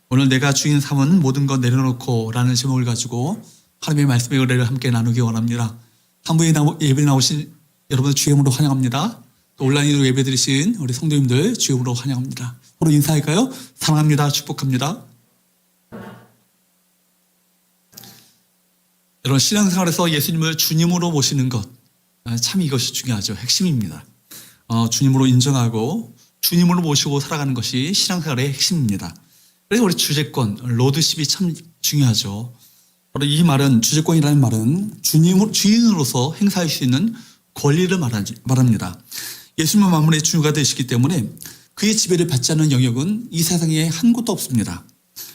오늘 내가 주인 삼은 모든 것 내려놓고 라는 제목을 가지고 하나님의 말씀의 은혜를 함께 나누기 원합니다. 한 분이 예배 나오신 여러분 주임으로 환영합니다. 또 온라인으로 예배 드리신 우리 성도님들 주임으로 환영합니다. 서로 인사할까요? 사랑합니다. 축복합니다. 여러분 신앙생활에서 예수님을 주님으로 모시는 것 참 이것이 중요하죠. 핵심입니다. 주님으로 인정하고 주님으로 모시고 살아가는 것이 신앙생활의 핵심입니다. 그래서 우리 주제권, 로드십이 참 중요하죠. 바로 이 말은, 주제권이라는 말은 주인으로서 행사할 수 있는 권리를 말합니다. 예수님은 만물의 주가 되시기 때문에 그의 지배를 받지 않는 영역은 이 세상에 한 곳도 없습니다.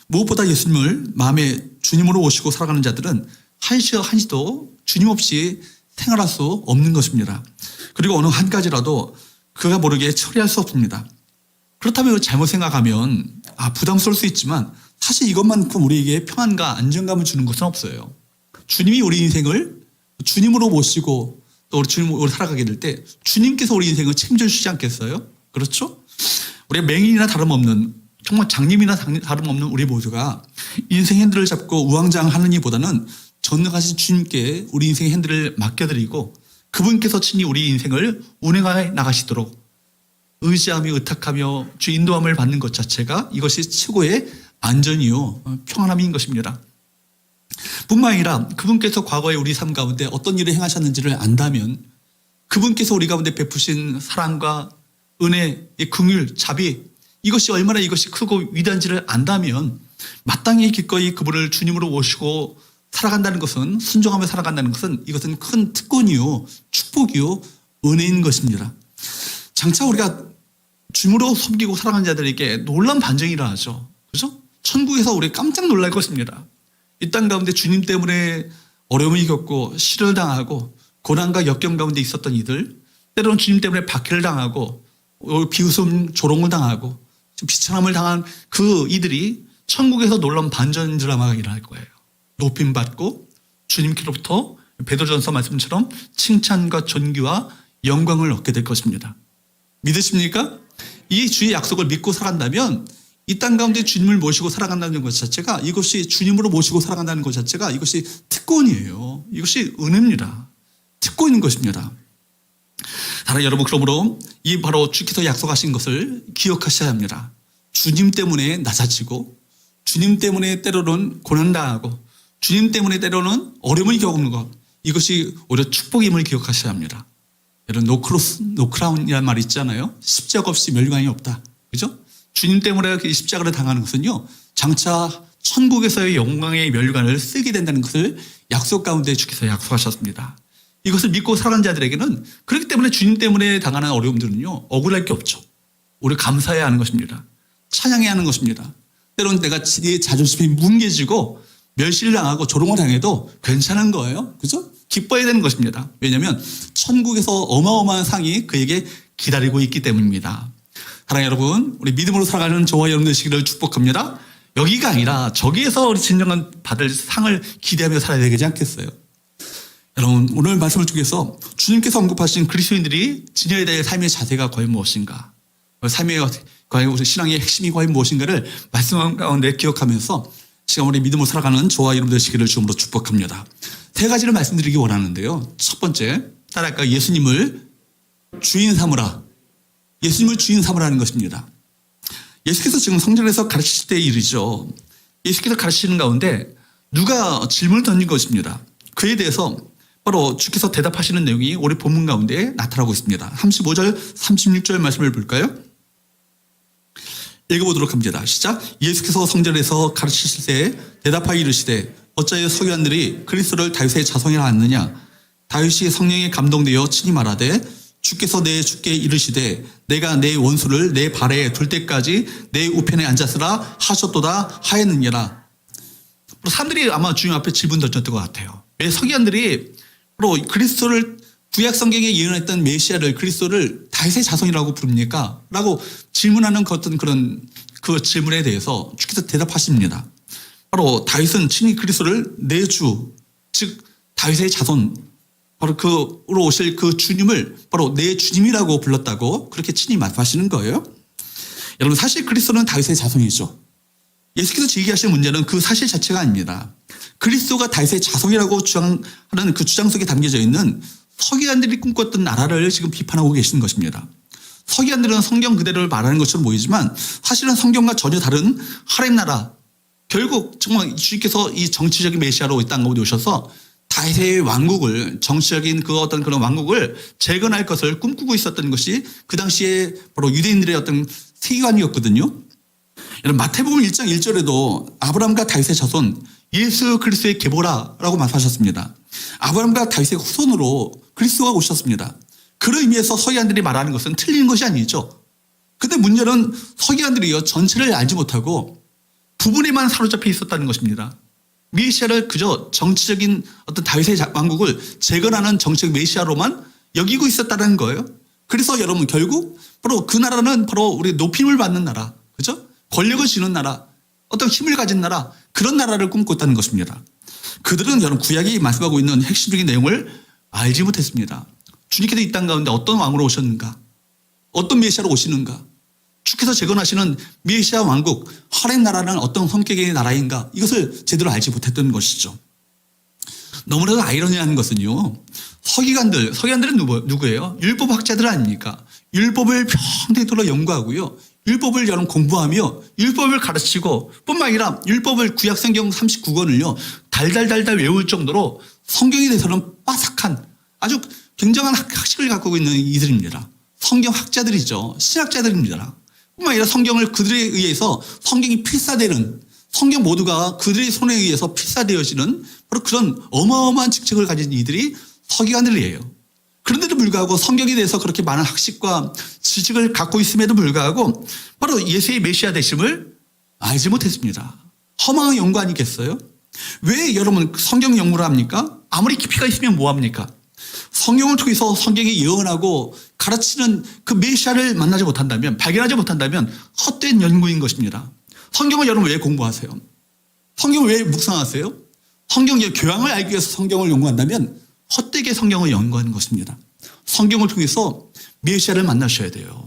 무엇보다 예수님을 마음에 주님으로 모시고 살아가는 자들은 한시도 주님 없이 생활할 수 없는 것입니다. 그리고 어느 한 가지라도 그가 모르게 처리할 수 없습니다. 그렇다면 잘못 생각하면 부담스러울 수 있지만 사실 이것만큼 우리에게 평안과 안정감을 주는 것은 없어요. 주님이 우리 인생을 주님으로 모시고 또 우리 주님으로 살아가게 될 때 주님께서 우리 인생을 책임져 주시지 않겠어요? 그렇죠? 우리가 맹인이나 다름없는 정말 장님이나 다름없는 우리 모두가 인생 핸들을 잡고 우왕좌왕하는 이보다는 전능하신 주님께 우리 인생의 핸들을 맡겨드리고 그분께서 친히 우리 인생을 운행해 나가시도록 의지하며 의탁하며 주 인도함을 받는 것 자체가 이것이 최고의 안전이요 평안함인 것입니다. 뿐만 아니라 그분께서 과거에 우리 삶 가운데 어떤 일을 행하셨는지를 안다면 그분께서 우리 가운데 베푸신 사랑과 은혜, 긍휼, 자비 이것이 얼마나 이것이 크고 위대한지를 안다면 마땅히 기꺼이 그분을 주님으로 모시고 살아간다는 것은 순종하며 살아간다는 것은 이것은 큰 특권이요 축복이요 은혜인 것입니다. 장차 우리가 주님으로 섬기고 살아가는 자들에게 놀라운 반전이 일어나죠. 그죠? 천국에서 우리 깜짝 놀랄 것입니다. 이 땅 가운데 주님 때문에 어려움을 겪고 시련을 당하고 고난과 역경 가운데 있었던 이들 때로는 주님 때문에 박해를 당하고 비웃음 조롱을 당하고 비천함을 당한 그 이들이 천국에서 놀라운 반전 드라마가 일어날 거예요. 높임받고 주님께로부터 베드로전서 말씀처럼 칭찬과 존귀와 영광을 얻게 될 것입니다. 믿으십니까? 이 주의 약속을 믿고 살아간다면 이 땅 가운데 주님을 모시고 살아간다는 것 자체가 이것이 주님으로 모시고 살아간다는 것 자체가 이것이 특권이에요. 이것이 은혜입니다. 특권인 것입니다. 사랑하는 여러분, 그러므로 이 바로 주께서 약속하신 것을 기억하셔야 합니다. 주님 때문에 낮아지고 주님 때문에 때로는 고난당하고 주님 때문에 때로는 어려움을 겪는 것 이것이 오히려 축복임을 기억하셔야 합니다. 여러분 노크라운이라는 말이 있잖아요. 십자가 없이 멸관이 없다. 그죠? 주님 때문에 십자가를 당하는 것은요. 장차 천국에서의 영광의 멸관을 쓰게 된다는 것을 약속 가운데 주께서 약속하셨습니다. 이것을 믿고 살아가는 자들에게는 그렇기 때문에 주님 때문에 당하는 어려움들은요. 억울할 게 없죠. 우리 감사해야 하는 것입니다. 찬양해야 하는 것입니다. 때로는 내가 내 자존심이 뭉개지고 멸시를 당하고 조롱을 당해도 괜찮은 거예요. 그죠? 기뻐해야 되는 것입니다. 왜냐하면 천국에서 어마어마한 상이 그에게 기다리고 있기 때문입니다. 사랑하는 여러분, 우리 믿음으로 살아가는 저와 여러분 되시기를 축복합니다. 여기가 아니라 저기에서 우리 진정한 받을 상을 기대하며 살아야 되지 않겠어요? 여러분, 오늘 말씀을 통해서 주님께서 언급하신 그리스도인들이 지녀야 될 삶의 자세가 과연 무엇인가? 과연 신앙의 핵심이 과연 무엇인가를 말씀 가운데 기억하면서 지금 우리 믿음으로 살아가는 저와 여러분 되시기를 주님으로 축복합니다. 세 가지를 말씀드리기 원하는데요. 첫 번째, 따라할까 예수님을 주인 삼으라. 예수님을 주인 삼으라는 것입니다. 예수께서 지금 성전에서 가르치실 때의 일이죠. 예수께서 가르치는 가운데 누가 질문을 던진 것입니다. 그에 대해서 바로 주께서 대답하시는 내용이 우리 본문 가운데 나타나고 있습니다. 35절, 36절 말씀을 볼까요? 읽어보도록 합니다. 시작. 예수께서 성전에서 가르치실 때 대답하여 이르시되 어찌하여 서기관들이 그리스도를 다윗의 자손이라 하느냐. 다윗이 성령에 감동되어 친히 말하되 주께서 내 주께 이르시되 내가 내 원수를 내 발에 둘 때까지 내 우편에 앉았으라 하셨도다 하였느니라. 사람들이 아마 주님 앞에 질문 던졌던 것 같아요. 왜 서기관들이 바로 그리스도를 구약 성경에 예언했던 메시아를 그리스도를 다윗의 자손이라고 부릅니까? 라고 질문하는 어떤 그런 그 질문에 대해서 주께서 대답하십니다. 바로 다윗은 친히 그리스도를 내 주, 즉 다윗의 자손, 바로 그로 오실 그 주님을 바로 내 주님이라고 불렀다고 그렇게 친히 말씀하시는 거예요. 여러분 사실 그리스도는 다윗의 자손이죠. 예수께서 제기하시는 문제는 그 사실 자체가 아닙니다. 그리스도가 다윗의 자손이라고 주장하는 그 주장 속에 담겨져 있는 서기관들이 꿈꿨던 나라를 지금 비판하고 계시는 것입니다. 서기관들은 성경 그대로를 말하는 것처럼 보이지만 사실은 성경과 전혀 다른 하나님 나라, 결국 정말 주님께서 이 정치적인 메시아로 이 땅 가운데 오셔서 다윗의 왕국을, 정치적인 그 어떤 그런 왕국을 재건할 것을 꿈꾸고 있었던 것이 그 당시에 바로 유대인들의 어떤 세계관이었거든요. 여러분 마태복음 1장 1절에도 아브라함과 다윗의 자손 예수 그리스도의 계보라라고 말씀하셨습니다. 아브라함과 다윗의 후손으로 그리스도가 오셨습니다. 그런 의미에서 서기관들이 말하는 것은 틀린 것이 아니죠. 근데 문제는 서기관들이요 전체를 알지 못하고 부분에만 사로잡혀 있었다는 것입니다. 메시아를 그저 정치적인 어떤 다윗의 왕국을 재건하는 정치적 메시아로만 여기고 있었다는 거예요. 그래서 여러분 결국 바로 그 나라는 바로 우리 높임을 받는 나라, 그죠? 권력을 쥐는 나라, 어떤 힘을 가진 나라, 그런 나라를 꿈꿨다는 것입니다. 그들은 여러분 구약이 말씀하고 있는 핵심적인 내용을 알지 못했습니다. 주님께서 이 땅 가운데 어떤 왕으로 오셨는가, 어떤 메시아로 오시는가, 주께서 재건하시는 메시아 왕국, 하나님 나라는 어떤 성격의 나라인가, 이것을 제대로 알지 못했던 것이죠. 너무나도 아이러니한 것은요, 서기관들은 누구예요? 율법학자들 아닙니까? 율법을 평생도록 연구하고요, 율법을 여러분 공부하며 율법을 가르치고 뿐만 아니라 율법을 구약성경 39권을요 달달달달 외울 정도로 성경에 대해서는 빠삭한 아주 굉장한 학식을 갖고 있는 이들입니다. 성경학자들이죠. 신학자들입니다. 뿐만 아니라 성경을 그들에 의해서 성경이 필사되는, 성경 모두가 그들의 손에 의해서 필사되어지는 바로 그런 어마어마한 직책을 가진 이들이 서기관들이에요. 그런데도 불구하고 성경에 대해서 그렇게 많은 학식과 지식을 갖고 있음에도 불구하고 바로 예수의 메시아 되심을 알지 못했습니다. 허망한 연구 아니겠어요? 왜 여러분 성경 연구를 합니까? 아무리 깊이가 있으면 뭐합니까? 성경을 통해서 성경이 예언하고 가르치는 그 메시아를 만나지 못한다면, 발견하지 못한다면 헛된 연구인 것입니다. 성경을 여러분 왜 공부하세요? 성경을 왜 묵상하세요? 성경의 교양을 알기 위해서 성경을 연구한다면 헛되게 성경을 연구하는 것입니다. 성경을 통해서 메시아를 만나셔야 돼요.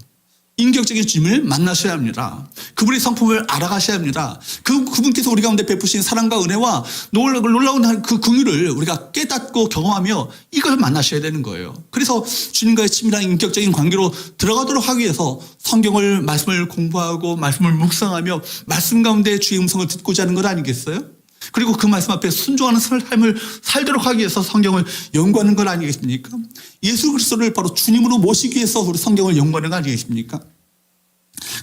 인격적인 주님을 만나셔야 합니다. 그분의 성품을 알아가셔야 합니다. 그분께서 우리 가운데 베푸신 사랑과 은혜와 놀라운 그 긍휼을 우리가 깨닫고 경험하며 이것을 만나셔야 되는 거예요. 그래서 주님과의 친밀한 인격적인 관계로 들어가도록 하기 위해서 성경을, 말씀을 공부하고 말씀을 묵상하며 말씀 가운데 주의 음성을 듣고자 하는 것 아니겠어요? 그리고 그 말씀 앞에 순종하는 삶을 살도록 하기 위해서 성경을 연구하는 것 아니겠습니까? 예수 그리스도를 바로 주님으로 모시기 위해서 우리 성경을 연구하는 거 아니겠습니까?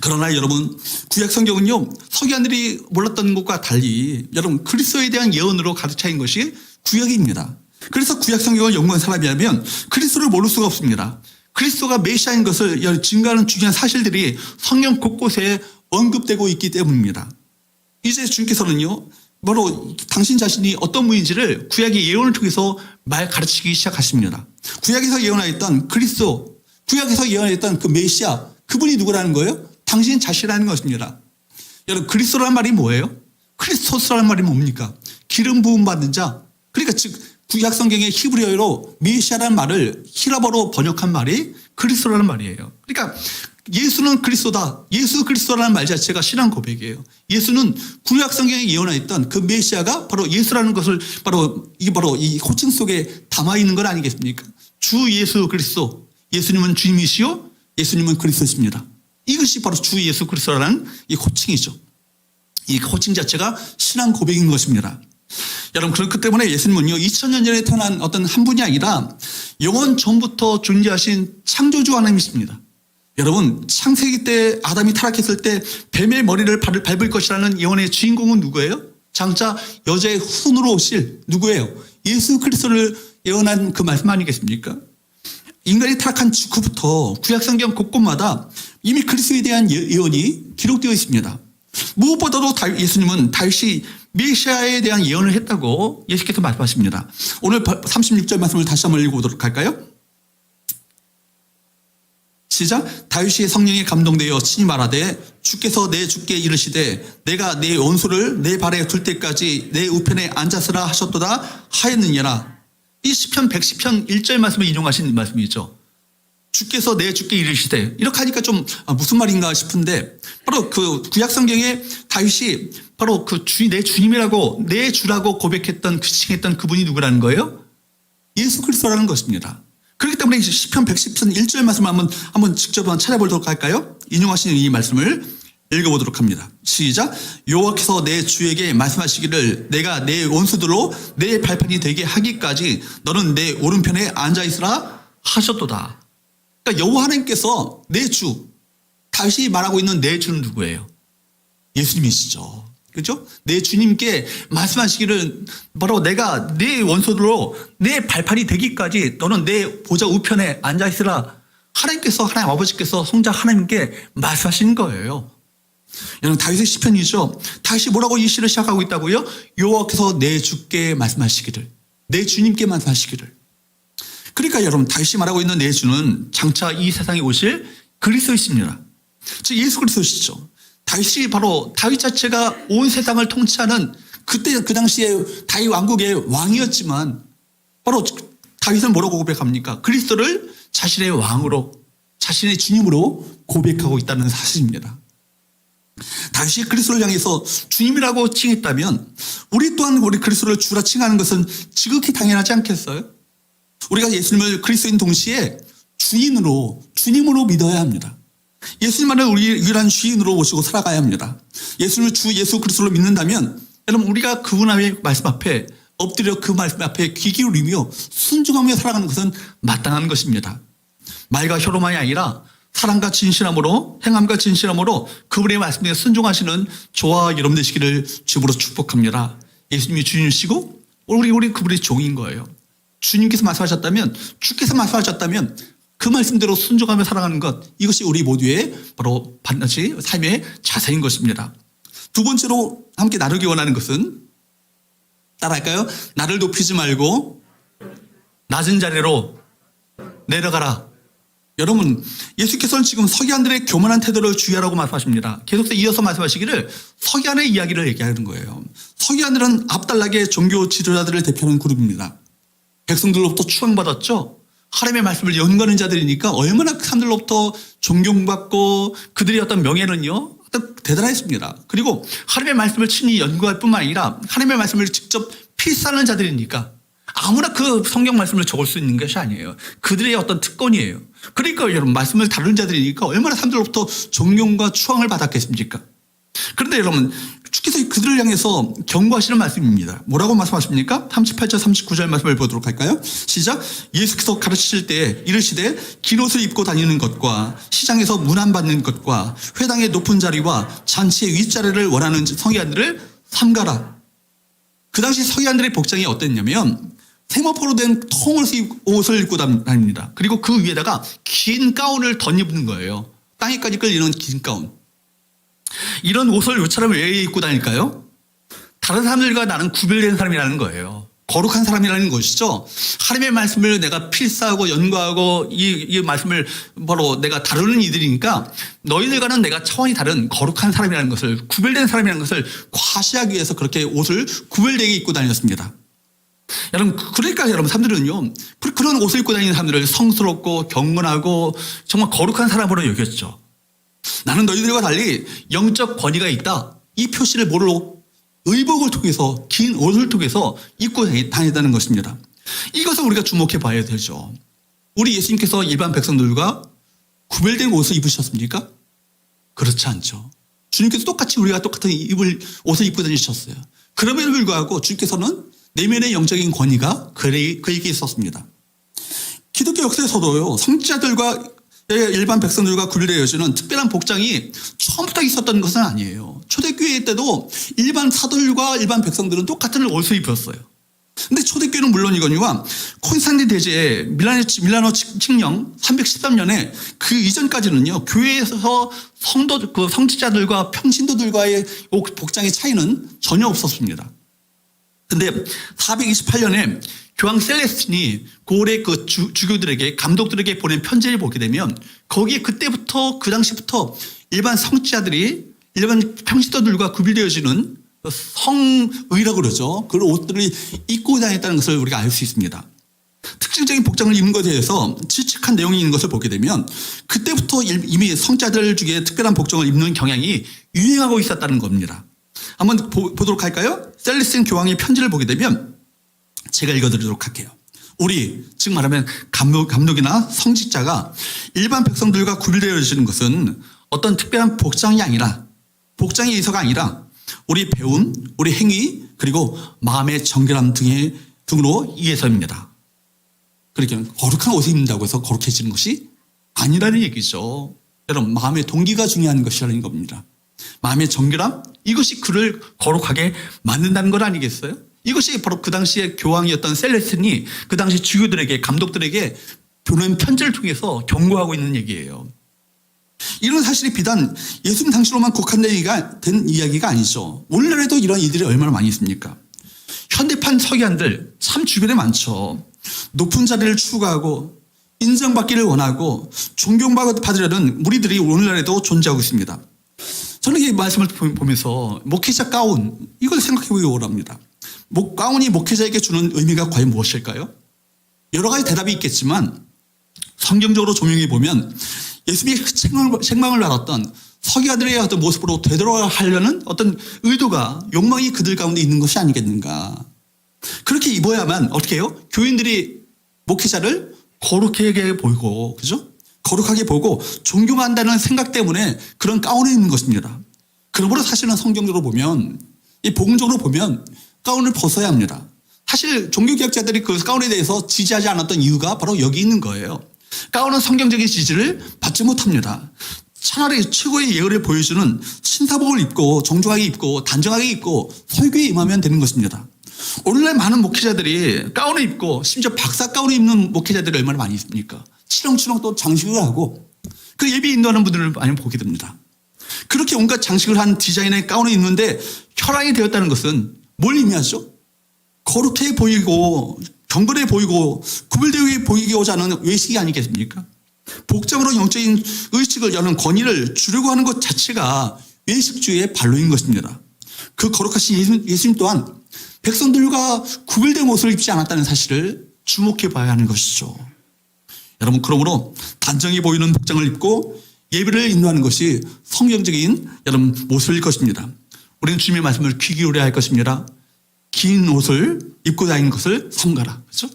그러나 여러분 구약 성경은요 서기관들이 몰랐던 것과 달리 여러분 그리스도에 대한 예언으로 가득 차인 것이 구약입니다. 그래서 구약 성경을 연구한 사람이라면 그리스도를 모를 수가 없습니다. 그리스도가 메시아인 것을 증거하는 중요한 사실들이 성경 곳곳에 언급되고 있기 때문입니다. 이제 주님께서는요 바로 당신 자신이 어떤 분인지를 구약의 예언을 통해서 가르치기 시작하십니다. 구약에서 예언하였던 그리스도, 구약에서 예언하였던 그 메시아, 그분이 누구라는 거예요? 당신 자신이라는 것입니다. 여러분 그리스도라는 말이 뭐예요? 크리스토스라는 말이 뭡니까? 기름 부음 받는 자. 그러니까 즉 구약 성경의 히브리어로 메시아라는 말을 히라버로 번역한 말이 그리스도라는 말이에요. 그러니까 예수는 그리스도다. 예수 그리스도라는 말 자체가 신앙 고백이에요. 예수는 구약 성경에 예언하였던 그 메시아가 바로 예수라는 것을 바로 이 호칭 속에 담아 있는 것 아니겠습니까? 주 예수 그리스도. 예수님은 주님이시요. 예수님은 그리스도십니다. 이것이 바로 주 예수 그리스도라는 이 호칭이죠. 이 호칭 자체가 신앙 고백인 것입니다. 여러분 그렇기 때문에 예수님은요 2000년 전에 태어난 어떤 한 분이 아니라 영원 전부터 존재하신 창조주 하나님이십니다. 여러분 창세기 때 아담이 타락했을 때 뱀의 머리를 밟을 것이라는 예언의 주인공은 누구예요? 장차 여자의 후손으로 오실 누구예요? 예수 그리스도를 예언한 그 말씀 아니겠습니까? 인간이 타락한 직후부터 구약성경 곳곳마다 이미 그리스도에 대한 예언이 기록되어 있습니다. 무엇보다도 예수님은 다윗이 메시아에 대한 예언을 했다고 예수께서 말씀하십니다. 오늘 36절 말씀을 다시 한번 읽어보도록 할까요? 시작. 다윗이 성령에 감동되어 친히 말하되 주께서 내 주께 이르시되 내가 내 원수를 내 발에 둘 때까지 내 우편에 앉았으라 하셨도다 하였느니라. 이 시편 110편 1절 말씀을 인용하신 말씀이죠. 주께서 내 주께 이르시되 이렇게 하니까 좀 무슨 말인가 싶은데 바로 그 구약 성경에 다윗이 바로 내 주님이라고, 내 주라고 고백했던, 칭했던 그분이 누구라는 거예요? 예수 그리스도라는 것입니다. 그렇기 때문에 시편 110편 1절 말씀을 한번 직접 찾아보도록 할까요? 인용하시는 이 말씀을 읽어보도록 합니다. 시작. 여호와께서 내 주에게 말씀하시기를 내가 내 원수들로 내 발판이 되게 하기까지 너는 내 오른편에 앉아있으라 하셨도다. 그러니까 여호와 하나님께서 내 주, 다시 말하고 있는 내 주는 누구예요? 예수님이시죠. 그렇죠? 내 주님께 말씀하시기를 바로 내가 내 원수들로 내 발판이 되기까지 너는 내 보좌 우편에 앉아있으라. 하나님께서, 하나님 아버지께서 성자 하나님께 말씀하시는 거예요. 여러분, 다윗의 시편이죠. 다윗이 뭐라고 이 시를 시작하고 있다고요? 여호와께서 내 주께 말씀하시기를, 내 주님께 말씀하시기를. 그러니까 여러분, 다윗이 말하고 있는 내 주는 장차 이 세상에 오실 그리스도이십니다. 즉 예수 그리스도시죠. 다윗이 바로 다윗 자체가 온 세상을 통치하는 그때 그 당시에 다윗 왕국의 왕이었지만 바로 다윗은 뭐라고 고백합니까? 그리스도를 자신의 왕으로, 자신의 주님으로 고백하고 있다는 사실입니다. 다윗이 그리스도를 향해서 주님이라고 칭했다면 우리 또한 우리 그리스도를 주라 칭하는 것은 지극히 당연하지 않겠어요? 우리가 예수님을 그리스도인 동시에 주인으로, 주님으로 믿어야 합니다. 예수님만을 우리 유일한 주인으로 모시고 살아가야 합니다. 예수님을 주 예수 그리스도로 믿는다면 여러분 우리가 그분의 말씀 앞에 엎드려 그 말씀 앞에 귀 기울이며 순종하며 살아가는 것은 마땅한 것입니다. 말과 혀로만이 아니라 사랑과 진실함으로, 행함과 진실함으로 그분의 말씀에 순종하시는 저와 여러분 되시기를 주님으로 축복합니다. 예수님이 주님이시고 우리 그분의 종인 거예요. 주님께서 말씀하셨다면, 주께서 말씀하셨다면 그 말씀대로 순종하며 살아가는 것, 이것이 우리 모두의 바로 반드시 삶의 자세인 것입니다. 두 번째로 함께 나누기 원하는 것은, 따라할까요? 나를 높이지 말고 낮은 자리로 내려가라. 여러분, 예수께서는 지금 서기관들의 교만한 태도를 주의하라고 말씀하십니다. 계속해서 이어서 말씀하시기를 서기관의 이야기를 얘기하는 거예요. 서기관들은 앞달나게 종교 지도자들을 대표하는 그룹입니다. 백성들로부터 추앙받았죠. 하나님의 말씀을 연구하는 자들이니까 얼마나 그 사람들로부터 존경받고 그들의 어떤 명예는요 대단했습니다. 그리고 하나님의 말씀을 친히 연구할 뿐만 아니라 하나님의 말씀을 직접 필사하는 자들이니까 아무나 그 성경 말씀을 적을 수 있는 것이 아니에요. 그들의 어떤 특권이에요. 그러니까 여러분 말씀을 다루는 자들이니까 얼마나 사람들로부터 존경과 추앙을 받았겠습니까? 그런데 여러분 주께서 그들을 향해서 경고하시는 말씀입니다. 뭐라고 말씀하십니까? 38절 39절 말씀을 보도록 할까요? 시작. 예수께서 가르치실 때 이르시되 긴 옷을 입고 다니는 것과 시장에서 문안받는 것과 회당의 높은 자리와 잔치의 윗자리를 원하는 서기관들을 삼가라. 그 당시 서기관들의 복장이 어땠냐면 세마포로 된 통옷을 입고 다닙니다. 그리고 그 위에다가 긴 가운을 덧입는 거예요. 땅에까지 끌리는 긴 가운. 이런 옷을 요처럼 왜 입고 다닐까요? 다른 사람들과 나는 구별된 사람이라는 거예요. 거룩한 사람이라는 것이죠. 하나님의 말씀을 내가 필사하고 연구하고 이 말씀을 바로 내가 다루는 이들이니까 너희들과는 내가 차원이 다른 거룩한 사람이라는 것을, 구별된 사람이라는 것을 과시하기 위해서 그렇게 옷을 구별되게 입고 다녔습니다. 여러분, 그러니까 여러분 사람들은요 그런 옷을 입고 다니는 사람들을 성스럽고 경건하고 정말 거룩한 사람으로 여겼죠. 나는 너희들과 달리 영적 권위가 있다. 이 표시를 뭐로? 의복을 통해서, 긴 옷을 통해서 입고 다니다는 것입니다. 이것을 우리가 주목해 봐야 되죠. 우리 예수님께서 일반 백성들과 구별된 옷을 입으셨습니까? 그렇지 않죠. 주님께서 똑같이 우리가 똑같은 옷을 입고 다니셨어요. 그럼에도 불구하고 주님께서는 내면의 영적인 권위가 그에게 있었습니다. 기독교 역사에서도요, 성지자들과 일반 백성들과 구별되어지는 특별한 복장이 처음부터 있었던 것은 아니에요. 초대교회 때도 일반 사도들과 일반 백성들은 똑같은 옷을 입었어요. 근데 초대교회는 물론이거니와 콘스탄틴 대제 밀라노 칙령 313년에 그 이전까지는요, 교회에서 성지자들과 평신도들과의 복장의 차이는 전혀 없었습니다. 근데 428년에 교황 셀레스틴이 고을의 그 주교들에게, 감독들에게 보낸 편지를 보게 되면 거기에 그때부터, 그 당시부터 일반 성지자들이 일반 평신도들과 구별되어지는 성의라고 그러죠. 그런 옷들을 입고 다녔다는 것을 우리가 알 수 있습니다. 특징적인 복장을 입는 것에 대해서 질책한 내용이 있는 것을 보게 되면 그때부터 이미 성자들 중에 특별한 복장을 입는 경향이 유행하고 있었다는 겁니다. 한번 보도록 할까요? 셀레스틴 교황의 편지를 보게 되면 제가 읽어드리도록 할게요. 우리 즉 말하면 감독이나 성직자가 일반 백성들과 구별되어지는 것은 어떤 특별한 복장이 아니라 복장의 의사가 아니라 우리 배움, 우리 행위 그리고 마음의 정결함 등으로 이해서입니다. 그렇게 거룩한 옷을 입는다고 해서 거룩해지는 것이 아니라는 얘기죠. 여러분 마음의 동기가 중요한 것이라는 겁니다. 마음의 정결함 이것이 그를 거룩하게 만든다는 것 아니겠어요? 이것이 바로 그 당시에 교황이었던 셀레스틴이 그 당시 주교들에게 감독들에게 보낸 편지를 통해서 경고하고 있는 얘기예요. 이런 사실이 비단 예수님 당시로만 국한된 이야기가 아니죠. 오늘날에도 이런 이들이 얼마나 많이 있습니까? 현대판 서기관들 참 주변에 많죠. 높은 자리를 추구하고 인정받기를 원하고 존경받으려는 무리들이 오늘날에도 존재하고 있습니다. 저는 이 말씀을 보면서 목회자 가운 이걸 생각해 보기 원합니다. 가운이 목회자에게 주는 의미가 과연 무엇일까요? 여러 가지 대답이 있겠지만 성경적으로 조명해 보면 예수님이 생명을 알았던 서기관들의 어떤 모습으로 되돌아가려는 어떤 의도가 욕망이 그들 가운데 있는 것이 아니겠는가. 그렇게 입어야만 어떻게 해요? 교인들이 목회자를 거룩하게 보이고 그죠? 거룩하게 보고 존경한다는 생각 때문에 그런 가운을 입는 것입니다. 그러므로 사실은 성경적으로 보면 이 복음적으로 보면 가운을 벗어야 합니다. 사실 종교개혁자들이 그 가운에 대해서 지지하지 않았던 이유가 바로 여기 있는 거예요. 가운은 성경적인 지지를 받지 못합니다. 차라리 최고의 예의를 보여주는 신사복을 입고 정중하게 입고 단정하게 입고 설교에 임하면 되는 것입니다. 오늘날 많은 목회자들이 가운을 입고 심지어 박사 가운을 입는 목회자들이 얼마나 많이 있습니까? 치렁치렁 또 장식을 하고 그 예배 인도하는 분들을 많이 보게 됩니다. 그렇게 온갖 장식을 한 디자인의 가운을 입는데 혈안이 되었다는 것은 뭘 의미하죠? 거룩해 보이고 경건해 보이고 구별되게 보이고자 하는 외식이 아니겠습니까? 복장으로 영적인 의식을 여는 권위를 주려고 하는 것 자체가 외식주의의 발로인 것입니다. 그 거룩하신 예수님 또한 백성들과 구별된 옷을 입지 않았다는 사실을 주목해 봐야 하는 것이죠. 여러분 그러므로 단정해 보이는 복장을 입고 예배를 인도하는 것이 성경적인 여러분 모습일 것입니다. 우리는 주님의 말씀을 귀 기울여야 할 것입니다. 긴 옷을 입고 다니는 것을 삼가라. 그렇죠?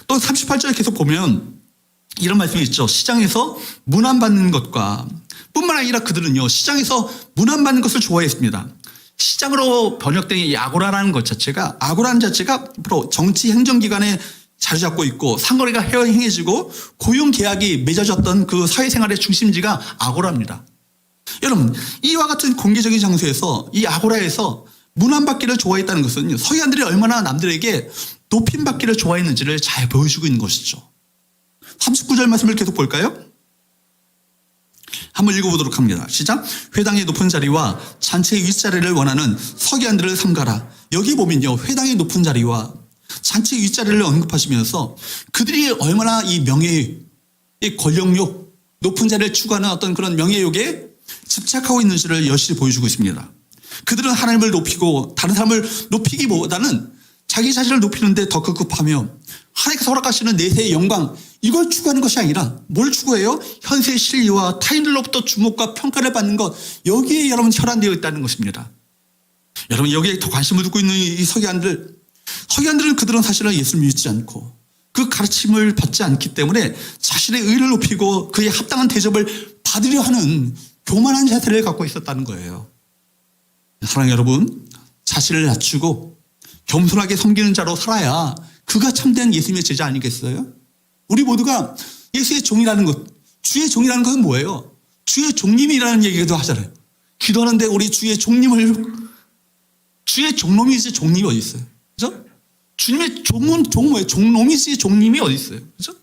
또 38절에 계속 보면 이런 말씀이 있죠. 시장에서 문안받는 것과 뿐만 아니라 그들은요. 시장에서 문안받는 것을 좋아했습니다. 시장으로 번역된 이 아고라라는 것 자체가 아고라는 자체가 바로 정치 행정기관에 자리 잡고 있고 상거래가 행해지고 고용계약이 맺어졌던 그 사회생활의 중심지가 아고라입니다. 여러분 이와 같은 공개적인 장소에서 이 아고라에서 문안받기를 좋아했다는 것은 서기관들이 얼마나 남들에게 높임받기를 좋아했는지를 잘 보여주고 있는 것이죠. 39절 말씀을 계속 볼까요? 한번 읽어보도록 합니다. 시작. 회당의 높은 자리와 잔치의 윗자리를 원하는 서기관들을 삼가라. 여기 보면요. 회당의 높은 자리와 잔치의 윗자리를 언급하시면서 그들이 얼마나 이 명예, 이 권력욕, 높은 자리를 추구하는 어떤 그런 명예욕에 집착하고 있는지를 여실히 보여주고 있습니다. 그들은 하나님을 높이고 다른 사람을 높이기보다는 자기 자신을 높이는데 더 급급하며 하나님께서 허락하시는 내세의 영광 이걸 추구하는 것이 아니라 뭘 추구해요? 현세의 신리와 타인들로부터 주목과 평가를 받는 것 여기에 여러분 혈안되어 있다는 것입니다. 여러분 여기에 더 관심을 두고 있는 이 서기관들은 그들은 사실은 예수를 믿지 않고 그 가르침을 받지 않기 때문에 자신의 의를 높이고 그에 합당한 대접을 받으려 하는 교만한 자세를 갖고 있었다는 거예요. 사랑하는 여러분, 자신을 낮추고 겸손하게 섬기는 자로 살아야 그가 참된 예수님의 제자 아니겠어요? 우리 모두가 예수의 종이라는 것, 주의 종이라는 것은 뭐예요? 주의 종님이라는 얘기도 하잖아요. 기도하는데 우리 주의 종님을, 주의 종놈이지 종님이 어디 있어요? 그죠? 주님의 종은 뭐예요? 종놈이지 종님이 어디 있어요? 그죠?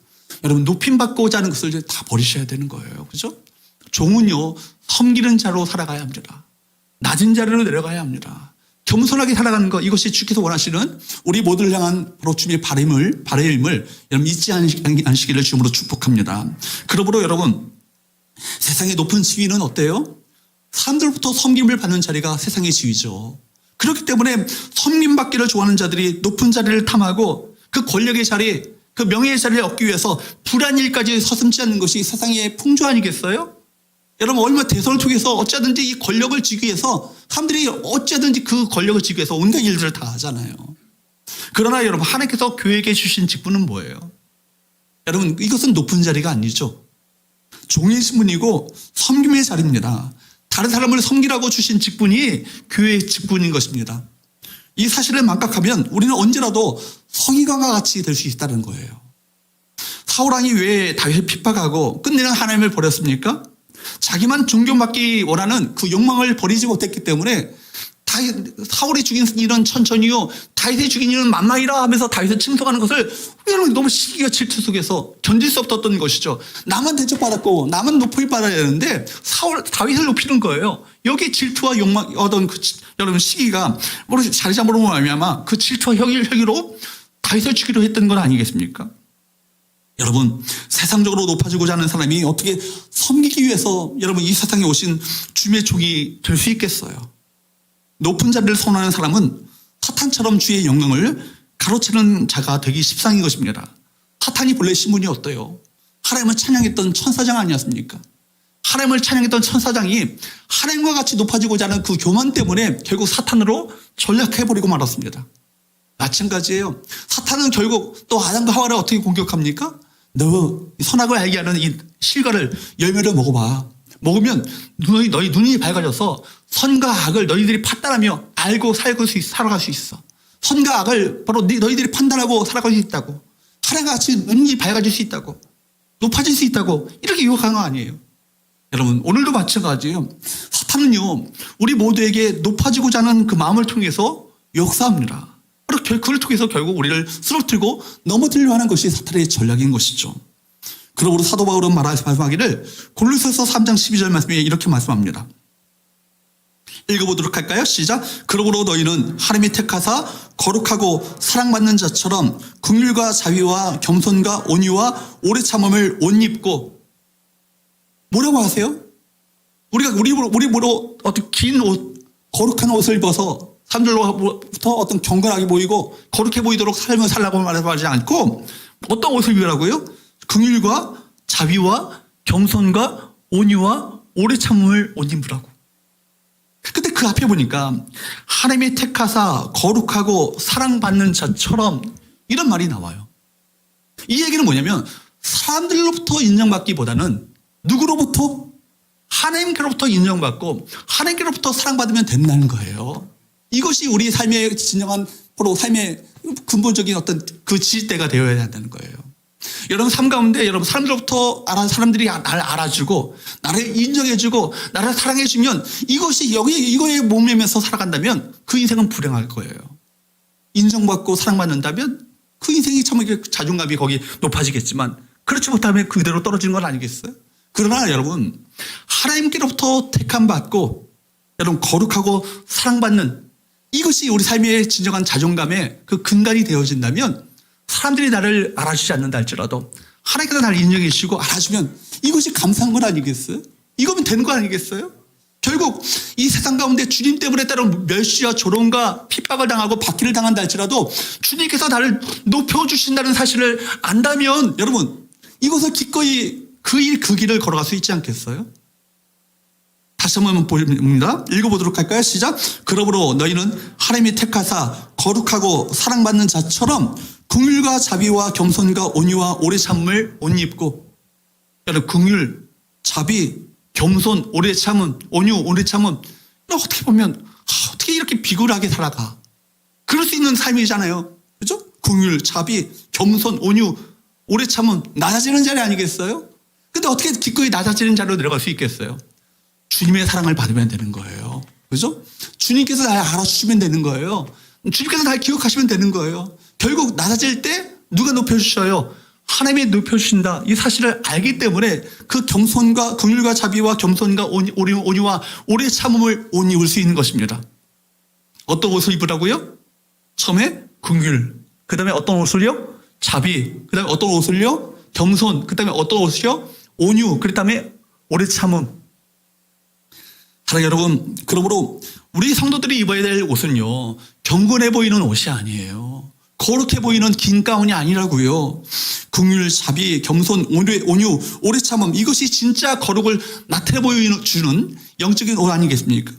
여러분, 높임받고자 하는 것을 이제 다 버리셔야 되는 거예요. 그죠? 종은요, 섬기는 자로 살아가야 합니다. 낮은 자리로 내려가야 합니다. 겸손하게 살아가는 것 이것이 주께서 원하시는 우리 모두를 향한 바로 주님의 바람을 여러분 잊지 않으시기를 주님으로 축복합니다. 그러므로 여러분 세상의 높은 지위는 어때요? 사람들부터 섬김을 받는 자리가 세상의 지위죠. 그렇기 때문에 섬김받기를 좋아하는 자들이 높은 자리를 탐하고 그 권력의 자리, 그 명예의 자리를 얻기 위해서 불한 일까지 서슴지 않는 것이 세상의 풍조 아니겠어요? 여러분 얼마 대선을 통해서 어찌하든지 이 권력을 쥐기 위해서 사람들이 어찌하든지 그 권력을 쥐기 위해서 온갖 일들을 다 하잖아요. 그러나 여러분 하나님께서 교회에게 주신 직분은 뭐예요? 여러분 이것은 높은 자리가 아니죠. 종의 신분이고 섬김의 자리입니다. 다른 사람을 섬기라고 주신 직분이 교회의 직분인 것입니다. 이 사실을 망각하면 우리는 언제라도 서기관과 같이 될 수 있다는 거예요. 사울왕이 왜 다윗을 핍박하고 끝내는 하나님을 버렸습니까? 자기만 존경받기 원하는 그 욕망을 버리지 못했기 때문에 사울이 죽인 일은 천천히요, 다윗이 죽인 일은 만만이라 하면서 다윗을 칭송하는 것을 여러분 너무 시기가 질투 속에서 견딜 수 없었던 것이죠. 나만 대접받았고 나만 높이 받아야 되는데 다윗을 높이는 거예요. 여기 질투와 욕망 얻은 여러분 시기가 자리 잡으로 말미암아 그 질투와 혈기로 다윗을 죽이려 했던 건 아니겠습니까? 여러분 세상적으로 높아지고자 하는 사람이 어떻게 섬기기 위해서 여러분 이 세상에 오신 주님의 종이 될 수 있겠어요? 높은 자리를 선호하는 사람은 사탄처럼 주의 영광을 가로채는 자가 되기 십상인 것입니다. 사탄이 본래 신분이 어때요? 하나님을 찬양했던 천사장 아니었습니까? 하나님을 찬양했던 천사장이 하나님과 같이 높아지고자 하는 그 교만 때문에 결국 사탄으로 전락해버리고 말았습니다. 마찬가지예요. 사탄은 결국 또 아담과 하와를 어떻게 공격합니까? 너 선악을 알게 하는 이 실과를 열매를 먹어봐. 먹으면 너희 눈이 밝아져서 선과 악을 너희들이 판단하며 알고 살아갈 수 있어. 선과 악을 바로 너희들이 판단하고 살아갈 수 있다고. 하나님과 같이 눈이 밝아질 수 있다고. 높아질 수 있다고. 이렇게 유혹한 거 아니에요. 여러분 오늘도 마찬가지예요. 사탄은요 우리 모두에게 높아지고자 하는 그 마음을 통해서 역사합니다. 바로 그를 통해서 결국 우리를 쓰러뜨리고 넘어뜨리려 하는 것이 사탄의 전략인 것이죠. 그러므로 사도 바울은 말하기를 골로새서 3장 12절 말씀에 이렇게 말씀합니다. 읽어보도록 할까요? 시작. 그러므로 너희는 하나님이 택하사 거룩하고 사랑받는 자처럼 긍휼과 자비와 겸손과 온유와 오래 참음을 옷 입고 뭐라고 하세요? 우리 뭐로 어떤 긴 옷, 거룩한 옷을 입어서 사람들로부터 어떤 경건하게 보이고 거룩해 보이도록 삶을 살라고 말하지 않고 어떤 옷을 입으라고요? 긍휼과 자비와 겸손과 온유와 오래 참음을 옷 입으라고. 근데 그 앞에 보니까 하나님의 택하사 거룩하고 사랑받는 자처럼 이런 말이 나와요. 이 얘기는 뭐냐면 사람들로부터 인정받기보다는 누구로부터? 하나님께로부터 인정받고 하나님께로부터 사랑받으면 된다는 거예요. 이것이 우리 삶의 진정한 바로 삶의 근본적인 어떤 그 지지대가 되어야 한다는 거예요. 여러분 삶 가운데 여러분 사람들로부터 사람들이 나를 알아주고 나를 인정해주고 나를 사랑해주면 이것이 이거에 몸매면서 살아간다면 그 인생은 불행할 거예요. 인정받고 사랑받는다면 그 인생이 참 자존감이 거기 높아지겠지만 그렇지 못하면 그대로 떨어지는 건 아니겠어요? 그러나 여러분 하나님께로부터 택함받고 여러분 거룩하고 사랑받는 이것이 우리 삶의 진정한 자존감의 그 근간이 되어진다면 사람들이 나를 알아주지 않는다 할지라도 하나님께서 나를 인정해 주시고 알아주면 이것이 감사한 건 아니겠어요? 이거면 되는 거 아니겠어요? 결국 이 세상 가운데 주님 때문에 때론 멸시와 조롱과 핍박을 당하고 박해를 당한다 할지라도 주님께서 나를 높여주신다는 사실을 안다면 여러분 이것을 기꺼이 그 길을 걸어갈 수 있지 않겠어요? 다시 한번 봅니다. 읽어보도록 할까요? 시작. 그러므로 너희는 하나님이 택하사 거룩하고 사랑받는 자처럼 긍휼과 자비와 겸손과 온유와 오래 참음을 옷 입고 여러분 긍휼, 자비, 겸손, 오래 참음, 온유, 오래 참음 어떻게 보면 어떻게 이렇게 비굴하게 살아가? 그럴 수 있는 삶이잖아요. 그렇죠? 긍휼, 자비, 겸손, 온유, 오래 참음 낮아지는 자리 아니겠어요? 근데 어떻게 기꺼이 낮아지는 자리로 내려갈 수 있겠어요? 주님의 사랑을 받으면 되는 거예요. 그죠? 주님께서 날 알아주시면 되는 거예요. 주님께서 날 기억하시면 되는 거예요. 결국 낮아질 때 누가 높여주셔요? 하나님이 높여주신다. 이 사실을 알기 때문에 그 겸손과 긍휼과 자비와 겸손과 온유와 오래 참음을 옷 입을 수 있는 것입니다. 어떤 옷을 입으라고요? 처음에 긍휼, 그 다음에 어떤 옷을요? 자비, 그 다음에 어떤 옷을요? 겸손, 그 다음에 어떤 옷이요? 온유, 그 다음에 오래 참음. 사랑하는 여러분, 그러므로 우리 성도들이 입어야 될 옷은요, 경건해 보이는 옷이 아니에요. 거룩해 보이는 긴 가운이 아니라고요. 긍휼, 자비, 겸손, 온유, 오래 참음, 이것이 진짜 거룩을 나타내 보여주는 영적인 옷 아니겠습니까?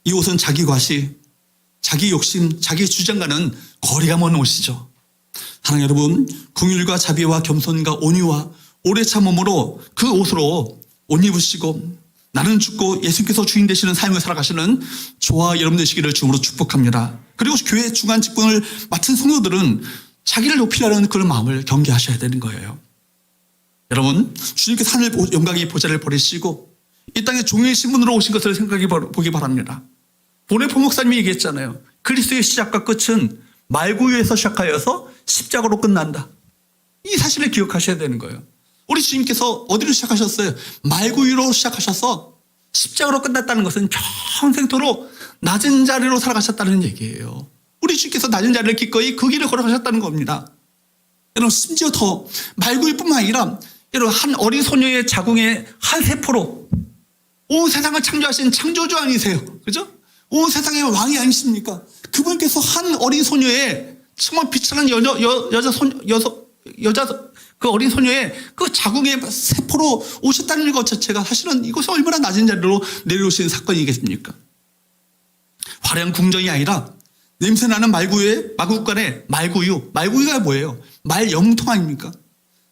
이 옷은 자기 과시, 자기 욕심, 자기 주장과는 거리가 먼 옷이죠. 사랑하는 여러분, 긍휼과 자비와 겸손과 온유와 오래 참음으로 그 옷으로 옷 입으시고 나는 죽고 예수님께서 주인 되시는 삶을 살아가시는 저와 여러분 되시기를 주님으로 축복합니다. 그리고 교회 중간 직분을 맡은 성도들은 자기를 높이려는 그런 마음을 경계하셔야 되는 거예요. 여러분, 주님께서 하늘 영광의 보좌를 버리시고 이 땅에 종의 신분으로 오신 것을 생각해 보기 바랍니다. 본의 포목사님이 얘기했잖아요. 그리스도의 시작과 끝은 말구유에서 시작하여서 십자가로 끝난다. 이 사실을 기억하셔야 되는 거예요. 우리 주님께서 어디로 시작하셨어요? 말구유로 시작하셔서 십자가로 끝났다는 것은 평생토록 낮은 자리로 살아가셨다는 얘기예요. 우리 주님께서 낮은 자리를 기꺼이 그 길을 걸어가셨다는 겁니다. 여러분, 심지어 더 말구유뿐만 아니라 여러분, 한 어린 소녀의 자궁의 한 세포로 온 세상을 창조하신 창조주 아니세요? 그죠? 온 세상의 왕이 아니십니까? 그분께서 한 어린 소녀의 정말 비천한 그 어린 소녀의 그 자궁의 세포로 오셨다는 것 자체가 사실은 이것이 얼마나 낮은 자리로 내려오신 사건이겠습니까? 화려한 궁정이 아니라 냄새나는 말구유에 마구간에 말구유가 뭐예요? 말 염통 아닙니까?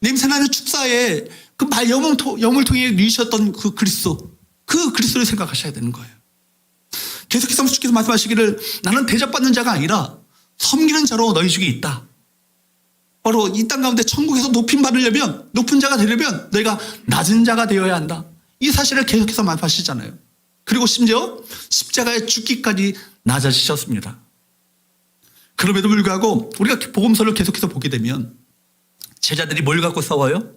냄새나는 축사에 그 말 염통에 누이셨던 그 그리스도를 생각하셔야 되는 거예요. 계속해서 주께서 말씀하시기를 나는 대접받는 자가 아니라 섬기는 자로 너희 중에 있다. 바로 이 땅 가운데 천국에서 높임 받으려면, 높은 자가 되려면 너희가 낮은 자가 되어야 한다. 이 사실을 계속해서 말씀하시잖아요. 그리고 심지어 십자가에 죽기까지 낮아지셨습니다. 그럼에도 불구하고 우리가 복음서를 계속해서 보게 되면 제자들이 뭘 갖고 싸워요?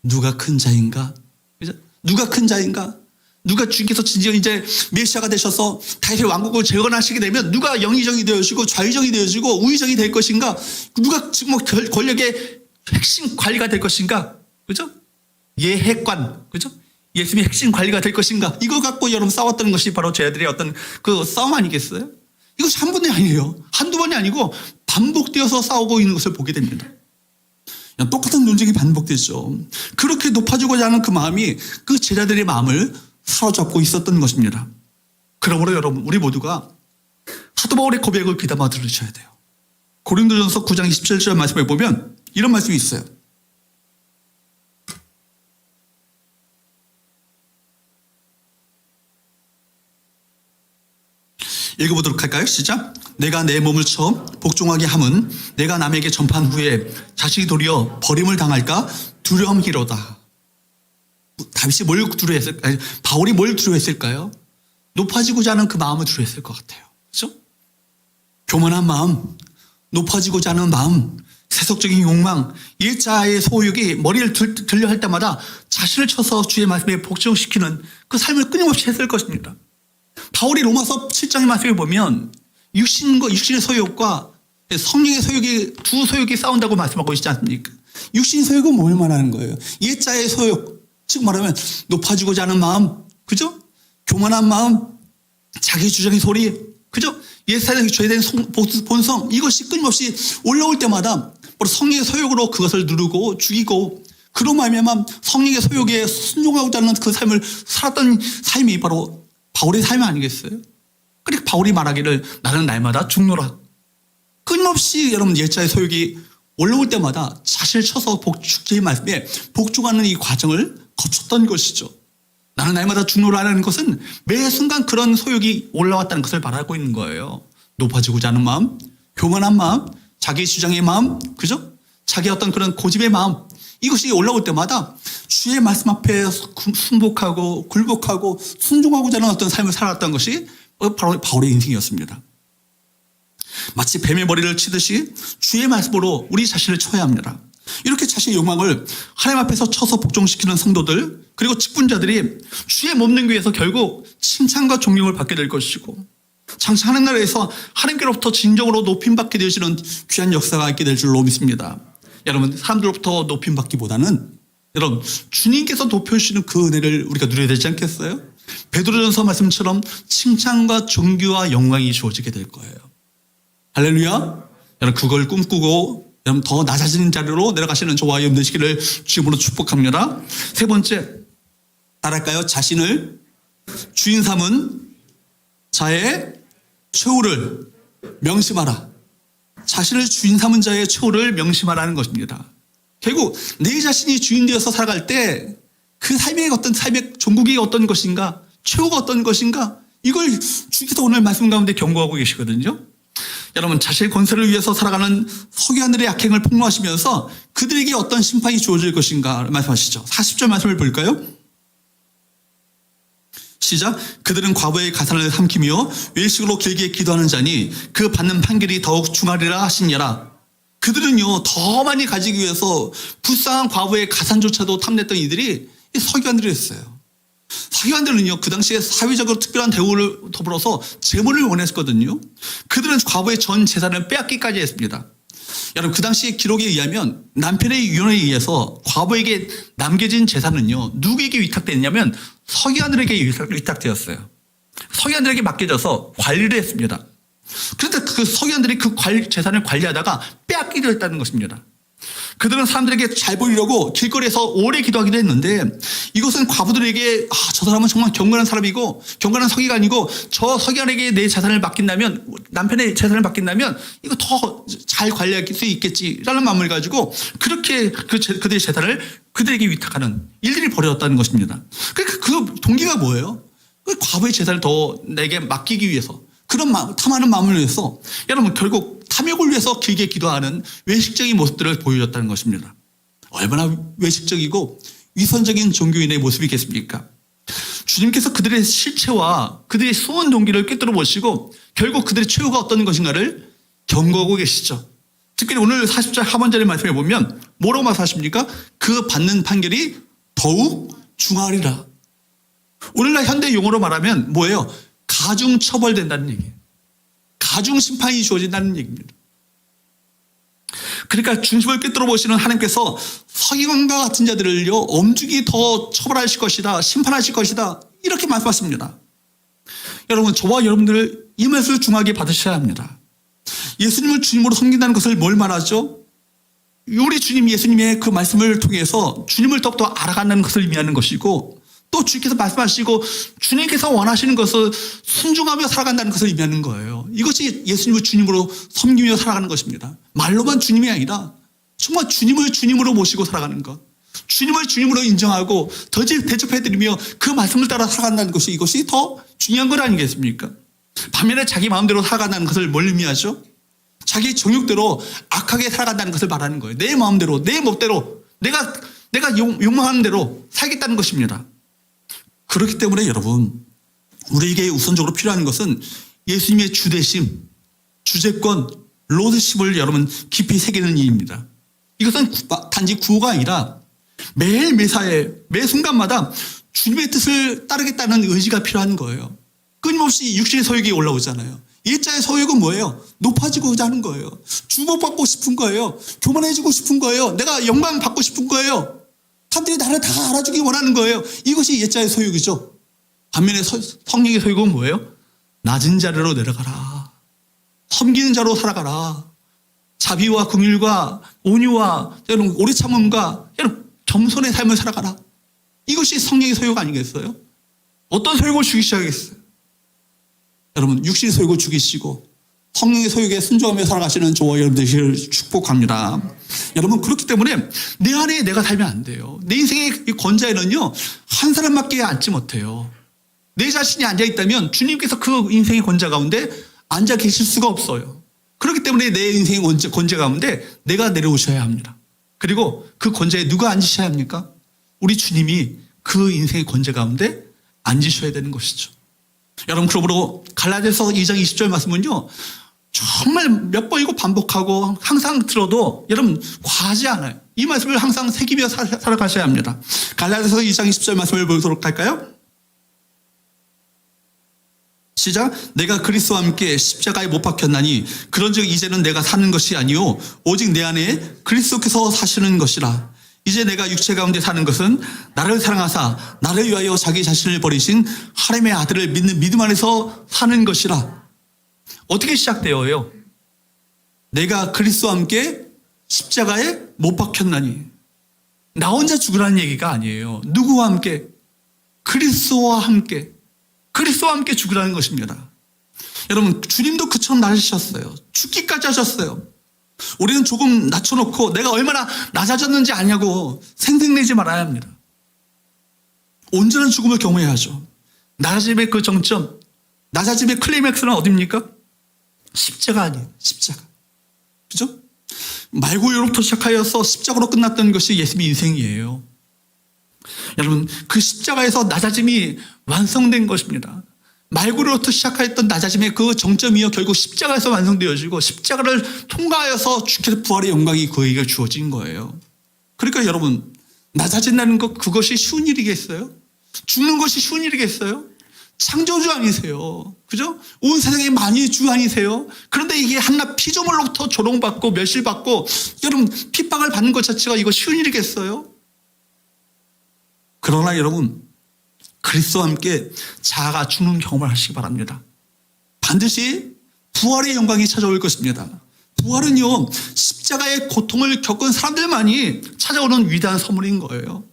누가 큰 자인가? 그죠? 누가 큰 자인가? 누가 주님께서 진정 이제 메시아가 되셔서 다윗의 왕국을 재건하시게 되면 누가 영의정이 되어지고 좌의정이 되어지고 우의정이 될 것인가? 누가 지금 권력의 핵심 관리가 될 것인가? 그죠? 예핵관, 그죠? 예수님의 핵심 관리가 될 것인가? 이거 갖고 여러분 싸웠던 것이 바로 제자들의 어떤 그 싸움 아니겠어요? 이것이 한 번이 아니에요. 한두 번이 아니고 반복되어서 싸우고 있는 것을 보게 됩니다. 똑같은 논쟁이 반복되죠. 그렇게 높아지고자 하는 그 마음이 그 제자들의 마음을 사로잡고 있었던 것입니다. 그러므로 여러분, 우리 모두가 사도 바울의 고백을 귀담아 들으셔야 돼요. 고린도전서 9장 27절 말씀에 보면 이런 말씀이 있어요. 읽어보도록 할까요? 시작. 내가 내 몸을 처음 복종하게 함은 내가 남에게 전파한 후에 자식이 도리어 버림을 당할까 두려움이로다. 다윗이 뭘 두려워했을까요? 바울이 뭘 두려워했을까요? 높아지고자 하는 그 마음을 두려워했을 것 같아요. 그렇죠? 교만한 마음, 높아지고자 하는 마음, 세속적인 욕망, 일자의 소욕이 머리를 들려 할 때마다 자신을 쳐서 주의 말씀에 복종시키는 그 삶을 끊임없이 했을 것입니다. 바울이 로마서 7장의 말씀에 보면 육신의 소욕과 성령의 소욕이 두 소욕이 싸운다고 말씀하고 있지 않습니까? 육신의 소욕은 뭘 말하는 거예요? 일자의 소욕, 즉 말하면 높아지고자 하는 마음, 그죠? 교만한 마음, 자기 주장의 소리, 그죠? 옛사람이 줘야 되는 본성, 이것이 끊임없이 올라올 때마다 바로 성령의 소욕으로 그것을 누르고 죽이고, 그로 말미암아 성령의 소욕에 순종하고자 하는 그 삶을 살았던 삶이 바로 바울의 삶 아니겠어요? 그러니까 바울이 말하기를 나는 날마다 죽노라. 끊임없이 여러분 일자의 소욕이 올라올 때마다 자신을 쳐서 주의 말씀에 복종하는 이 과정을 거쳤던 것이죠. 나는 날마다 죽노라는 것은 매 순간 그런 소욕이 올라왔다는 것을 말하고 있는 거예요. 높아지고자 하는 마음, 교만한 마음, 자기 주장의 마음, 그죠? 자기 어떤 그런 고집의 마음, 이것이 올라올 때마다 주의 말씀 앞에 순복하고 굴복하고 순종하고자 하는 어떤 삶을 살았던 것이 바로 바울의 인생이었습니다. 마치 뱀의 머리를 치듯이 주의 말씀으로 우리 자신을 쳐야 합니다. 이렇게 자신의 욕망을 하나님 앞에서 쳐서 복종시키는 성도들, 그리고 직분자들이 주의 몸된 교회에서 결국 칭찬과 존경을 받게 될 것이고, 장차 하는 나라에서 하나님께로부터 진정으로 높임받게 되시는 귀한 역사가 있게 될 줄로 믿습니다. 여러분, 사람들로부터 높임받기보다는 여러분 주님께서 높여주시는 그 은혜를 우리가 누려야 되지 않겠어요? 베드로전서 말씀처럼 칭찬과 존귀와 영광이 주어지게 될 거예요. 할렐루야. 여러분 그걸 꿈꾸고 여러분 더 낮아지는 자리로 내려가시는 저와 여러분 되시기를 주님으로 축복합니다. 세 번째, 따랄까요? 자신을 주인 삼은 자의 최후를 명심하라. 자신을 주인 삼은 자의 최후를 명심하라는 것입니다. 결국 내 자신이 주인 되어서 살아갈 때 그 삶의 어떤 삶의 종국이 어떤 것인가, 최후가 어떤 것인가, 이걸 주께서 오늘 말씀 가운데 경고하고 계시거든요. 여러분 자신의 권세를 위해서 살아가는 서기관들의 악행을 폭로하시면서 그들에게 어떤 심판이 주어질 것인가 말씀하시죠. 40절 말씀을 볼까요? 시작. 그들은 과부의 가산을 삼키며 외식으로 길게 기도하는 자니 그 받는 판결이 더욱 중하리라 하시니라. 그들은요 더 많이 가지기 위해서 불쌍한 과부의 가산조차도 탐냈던 이들이 서기관들이었어요. 서기관들은요 그 당시에 사회적으로 특별한 대우를 더불어서 재물을 원했거든요. 그들은 과부의 전 재산을 빼앗기까지 했습니다. 여러분 그 당시 기록에 의하면 남편의 유언에 의해서 과부에게 남겨진 재산은요 누구에게 위탁됐냐면 서기관들에게 위탁되었어요. 서기관들에게 맡겨져서 관리를 했습니다. 그런데 그 서기관들이 그 재산을 관리하다가 빼앗기도 했다는 것입니다. 그들은 사람들에게 잘 보이려고 길거리에서 오래 기도하기도 했는데 이것은 과부들에게 저 사람은 정말 경건한 사람이고 경건한 서기관이고 저 서기관에게 내 재산을 맡긴다면, 남편의 재산을 맡긴다면 이거 더 잘 관리할 수 있겠지라는 마음을 가지고 그렇게 그들의 재산을 그들에게 위탁하는 일들이 벌어졌다는 것입니다. 그러니까 그 동기가 뭐예요? 그 과부의 재산을 더 내게 맡기기 위해서, 그런 탐하는 마음을 위해서 여러분 결국 탐욕을 위해서 길게 기도하는 외식적인 모습들을 보여줬다는 것입니다. 얼마나 외식적이고 위선적인 종교인의 모습이겠습니까? 주님께서 그들의 실체와 그들의 수원 동기를 꿰뚫어 보시고 결국 그들의 최후가 어떤 것인가를 경고하고 계시죠. 특히 오늘 40절 하반절의 말씀에 보면 뭐라고 말씀하십니까? 그 받는 판결이 더욱 중하리라. 오늘날 현대 용어로 말하면 뭐예요? 가중 처벌된다는 얘기예요. 가중 심판이 주어진다는 얘기입니다. 그러니까 중심을 꿰뚫어 보시는 하나님께서 서기관과 같은 자들을요 엄중히 더 처벌하실 것이다, 심판하실 것이다, 이렇게 말씀하십니다. 여러분 저와 여러분들 이 말씀을 중하게 받으셔야 합니다. 예수님을 주님으로 섬긴다는 것을 뭘 말하죠? 우리 주님 예수님의 그 말씀을 통해서 주님을 더욱더 알아가는 것을 의미하는 것이고, 또 주께서 말씀하시고 주님께서 원하시는 것을 순종하며 살아간다는 것을 의미하는 거예요. 이것이 예수님을 주님으로 섬기며 살아가는 것입니다. 말로만 주님이 아니라 정말 주님을 주님으로 모시고 살아가는 것, 주님을 주님으로 인정하고 더 대접해드리며 그 말씀을 따라 살아간다는 것이, 이것이 더 중요한 것 아니겠습니까? 반면에 자기 마음대로 살아간다는 것을 뭘 의미하죠? 자기 정욕대로 악하게 살아간다는 것을 말하는 거예요. 내 마음대로, 내 멋대로, 내가 욕망하는 대로 살겠다는 것입니다. 그렇기 때문에 여러분, 우리에게 우선적으로 필요한 것은 예수님의 주대심, 주재권, 로드십을 여러분 깊이 새기는 일입니다. 이것은 단지 구호가 아니라 매일 매사에 매 순간마다 주님의 뜻을 따르겠다는 의지가 필요한 거예요. 끊임없이 육신의 소욕이 올라오잖아요. 일자의 소욕은 뭐예요? 높아지고자 하는 거예요. 주목받고 싶은 거예요. 교만해지고 싶은 거예요. 내가 영광 받고 싶은 거예요. 사람들이 나를 다 알아주기 원하는 거예요. 이것이 옛자의 소욕이죠. 반면에 성령의 소욕은 뭐예요? 낮은 자리로 내려가라. 섬기는 자로 살아가라. 자비와 긍휼과 온유와 여러분 오래 참음과 여러분 겸손의 삶을 살아가라. 이것이 성령의 소욕 아니겠어요? 어떤 소욕을 죽이셔야겠어요? 여러분 육신의 소욕을 죽이시고 성령의 소욕에 순종하며 살아가시는 저와 여러분들을 축복합니다. 여러분 그렇기 때문에 내 안에 내가 살면 안 돼요. 내 인생의 권자에는요 한 사람밖에 앉지 못해요. 내 자신이 앉아있다면 주님께서 그 인생의 권자 가운데 앉아 계실 수가 없어요. 그렇기 때문에 내 인생의 권자 가운데 내가 내려오셔야 합니다. 그리고 그 권자에 누가 앉으셔야 합니까? 우리 주님이 그 인생의 권자 가운데 앉으셔야 되는 것이죠. 여러분 그러므로 갈라디아서 2장 20절 말씀은요 정말 몇 번이고 반복하고 항상 들어도 여러분 과하지 않아요. 이 말씀을 항상 새기며 살아가셔야 합니다. 갈라디아서 2장 20절 말씀을 보도록 할까요? 시작. 내가 그리스도와 함께 십자가에 못 박혔나니 그런즉 이제는 내가 사는 것이 아니요 오직 내 안에 그리스도께서 사시는 것이라. 이제 내가 육체 가운데 사는 것은 나를 사랑하사 나를 위하여 자기 자신을 버리신 하나님의 아들을 믿는 믿음 안에서 사는 것이라. 어떻게 시작되어요? 내가 그리스도와 함께 십자가에 못 박혔나니. 나 혼자 죽으라는 얘기가 아니에요. 누구와 함께? 그리스도와 함께. 그리스도와 함께 죽으라는 것입니다. 여러분, 주님도 그처럼 낮으셨어요. 죽기까지 하셨어요. 우리는 조금 낮춰놓고 내가 얼마나 낮아졌는지 아냐고 생색내지 말아야 합니다. 온전한 죽음을 경험해야죠. 낮아짐의 그 정점, 낮아짐의 클라이맥스는 어디입니까? 십자가 아니에요. 십자가. 그죠? 말고요로부터 시작하여서 십자가로 끝났던 것이 예수님의 인생이에요. 여러분, 그 십자가에서 낮아짐이 완성된 것입니다. 말고로부터 시작했던 낮아짐의 그 정점이요, 결국 십자가에서 완성되어지고 십자가를 통과하여서 주께서 부활의 영광이 그에게 주어진 거예요. 그러니까 여러분, 낮아진다는 것, 그것이 쉬운 일이겠어요? 죽는 것이 쉬운 일이겠어요? 창조주 아니세요? 그죠? 온 세상에 많이 주 아니세요? 그런데 이게 한낱 피조물로부터 조롱받고 멸실받고 여러분 핍박을 받는 것 자체가 이거 쉬운 일이겠어요? 그러나 여러분, 그리스도와 함께 자아가 죽는 경험을 하시기 바랍니다. 반드시 부활의 영광이 찾아올 것입니다. 부활은요, 십자가의 고통을 겪은 사람들만이 찾아오는 위대한 선물인 거예요.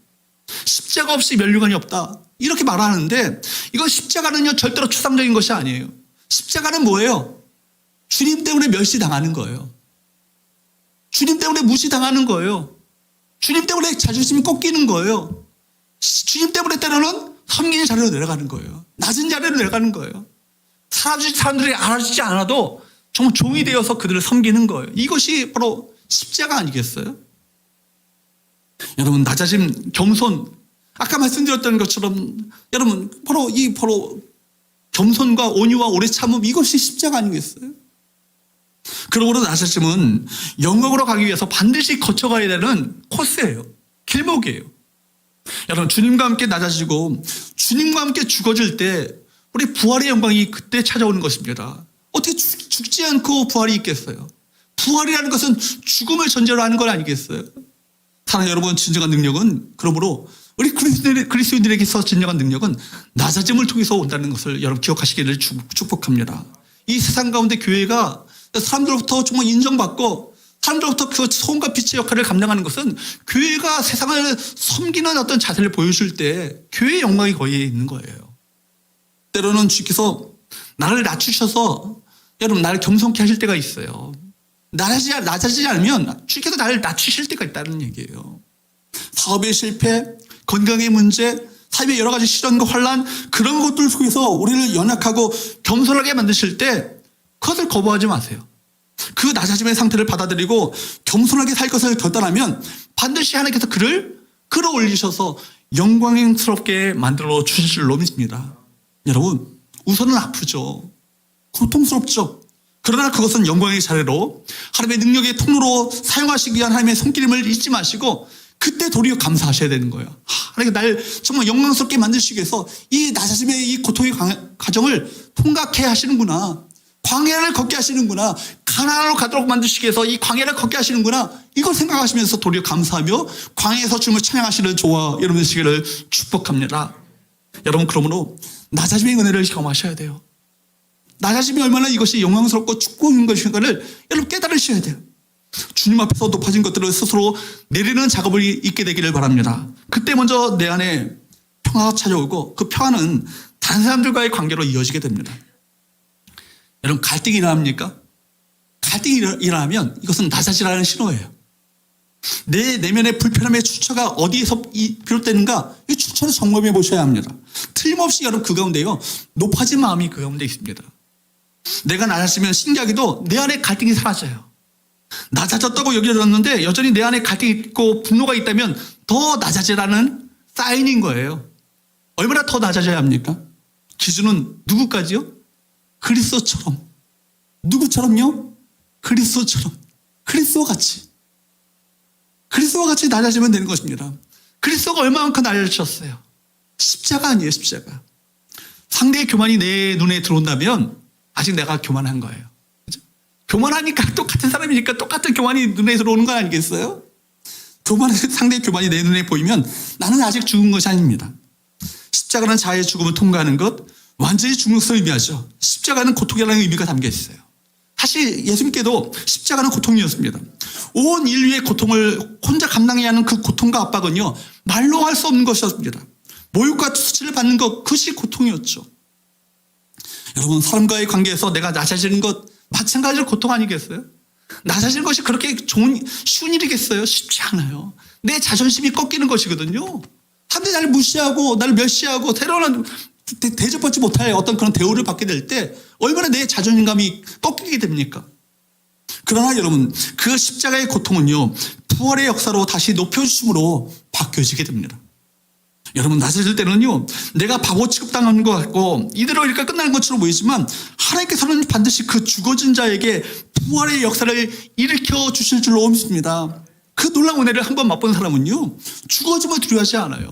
십자가 없이 면류관이 없다, 이렇게 말하는데 이건 십자가는요 절대로 추상적인 것이 아니에요. 십자가는 뭐예요? 주님 때문에 멸시당하는 거예요. 주님 때문에 무시당하는 거예요. 주님 때문에 자존심이 꺾이는 거예요. 주님 때문에 때로는 섬기는 자리로 내려가는 거예요. 낮은 자리로 내려가는 거예요. 사람들이 알아주지 않아도 정말 종이 되어서 그들을 섬기는 거예요. 이것이 바로 십자가 아니겠어요? 여러분, 낮아짐, 겸손, 아까 말씀드렸던 것처럼 여러분 바로 겸손과 온유와 오래 참음, 이것이 십자가 아니겠어요? 그러므로 낮아짐은 영광으로 가기 위해서 반드시 거쳐가야 되는 코스예요. 길목이에요. 여러분, 주님과 함께 낮아지고 주님과 함께 죽어질 때 우리 부활의 영광이 그때 찾아오는 것입니다. 어떻게 죽지 않고 부활이 있겠어요? 부활이라는 것은 죽음을 전제로 하는 건 아니겠어요? 사랑하는 여러분, 진정한 능력은 그러므로 우리 그리스도인들에게서 진정한 능력은 낮아짐을 통해서 온다는 것을 여러분 기억하시기를 축복합니다. 이 세상 가운데 교회가 사람들로부터 정말 인정받고 사람들로부터 그 소금과 빛의 역할을 감당하는 것은 교회가 세상을 섬기는 어떤 자세를 보여줄 때 교회의 영광이 거기에 있는 거예요. 때로는 주께서 나를 낮추셔서 여러분 나를 겸손케 하실 때가 있어요. 낮아지지 않으면 주께서 나를 낮추실 때가 있다는 얘기예요. 사업의 실패, 건강의 문제, 삶의 여러 가지 시련과 환란, 그런 것들 속에서 우리를 연약하고 겸손하게 만드실 때 그것을 거부하지 마세요. 그 낮아짐의 상태를 받아들이고 겸손하게 살 것을 결단하면 반드시 하나님께서 그를 끌어올리셔서 영광스럽게 만들어 주실 줄로 믿습니다. 여러분, 우선은 아프죠. 고통스럽죠. 그러나 그것은 영광의 자리로 하나님의 능력의 통로로 사용하시기 위한 하나님의 손길임을 잊지 마시고 그때 도리어 감사하셔야 되는 거예요. 하나님, 날 정말 영광스럽게 만드시기 위해서 이 낮아짐의 이 고통의 과정을 통과케 하시는구나. 광야를 걷게 하시는구나. 가나안으로 가도록 만드시기 위해서 이 광야를 걷게 하시는구나. 이걸 생각하시면서 도리어 감사하며 광야에서 주님을 찬양하시는 저와 여러분 되시기를 축복합니다. 여러분, 그러므로 낮아짐의 은혜를 경험하셔야 돼요. 낮아짐이 얼마나 이것이 영광스럽고 축복인 것인가를 여러분 깨달으셔야 돼요. 주님 앞에서 높아진 것들을 스스로 내리는 작업을 있게 되기를 바랍니다. 그때 먼저 내 안에 평화가 찾아오고 그 평화는 다른 사람들과의 관계로 이어지게 됩니다. 여러분, 갈등이 일어납니까? 갈등이 일어나면 이것은 낮아지라는 신호예요. 내 내면의 불편함의 출처가 어디에서 비롯되는가, 이 출처를 점검해 보셔야 합니다. 틀림없이 여러분 그 가운데요, 높아진 마음이 그 가운데 있습니다. 내가 낮아지면 신기하게도 내 안에 갈등이 사라져요. 낮아졌다고 여겨졌는데 여전히 내 안에 갈등이 있고 분노가 있다면 더 낮아지라는 사인인 거예요. 얼마나 더 낮아져야 합니까? 기준은 누구까지요? 그리스도처럼. 누구처럼요? 그리스도처럼. 그리스도와 같이 낮아지면 되는 것입니다. 그리스도가 얼마만큼 낮아지셨어요? 십자가 아니에요, 십자가. 상대의 교만이 내 눈에 들어온다면 아직 내가 교만한 거예요. 그죠? 교만하니까 똑같은 사람이니까 똑같은 교만이 눈에 들어오는 거 아니겠어요? 상대의 교만이 내 눈에 보이면 나는 아직 죽은 것이 아닙니다. 십자가는 자아의 죽음을 통과하는 것, 완전히 죽는 것을 의미하죠. 십자가는 고통이라는 의미가 담겨 있어요. 사실 예수님께도 십자가는 고통이었습니다. 온 인류의 고통을 혼자 감당해야 하는 그 고통과 압박은요, 말로 할 수 없는 것이었습니다. 모욕과 수치를 받는 것, 그것이 고통이었죠. 여러분, 사람과의 관계에서 내가 낮아지는 것 마찬가지로 고통 아니겠어요? 낮아지는 것이 그렇게 쉬운 일이겠어요? 쉽지 않아요. 내 자존심이 꺾이는 것이거든요. 사람들이 나를 무시하고 나를 멸시하고 때로는 대접받지 못할 어떤 그런 대우를 받게 될 때 얼마나 내 자존감이 꺾이게 됩니까? 그러나 여러분, 그 십자가의 고통은요, 부활의 역사로 다시 높여주심으로 바뀌어지게 됩니다. 여러분, 낮아질 때는요, 내가 바보 취급당하는 것 같고 이대로 이렇게 끝나는 것처럼 보이지만 하나님께서는 반드시 그 죽어진 자에게 부활의 역사를 일으켜 주실 줄로 믿습니다. 그 놀라운 은혜를 한번 맛본 사람은요, 죽어짐을 두려워하지 않아요.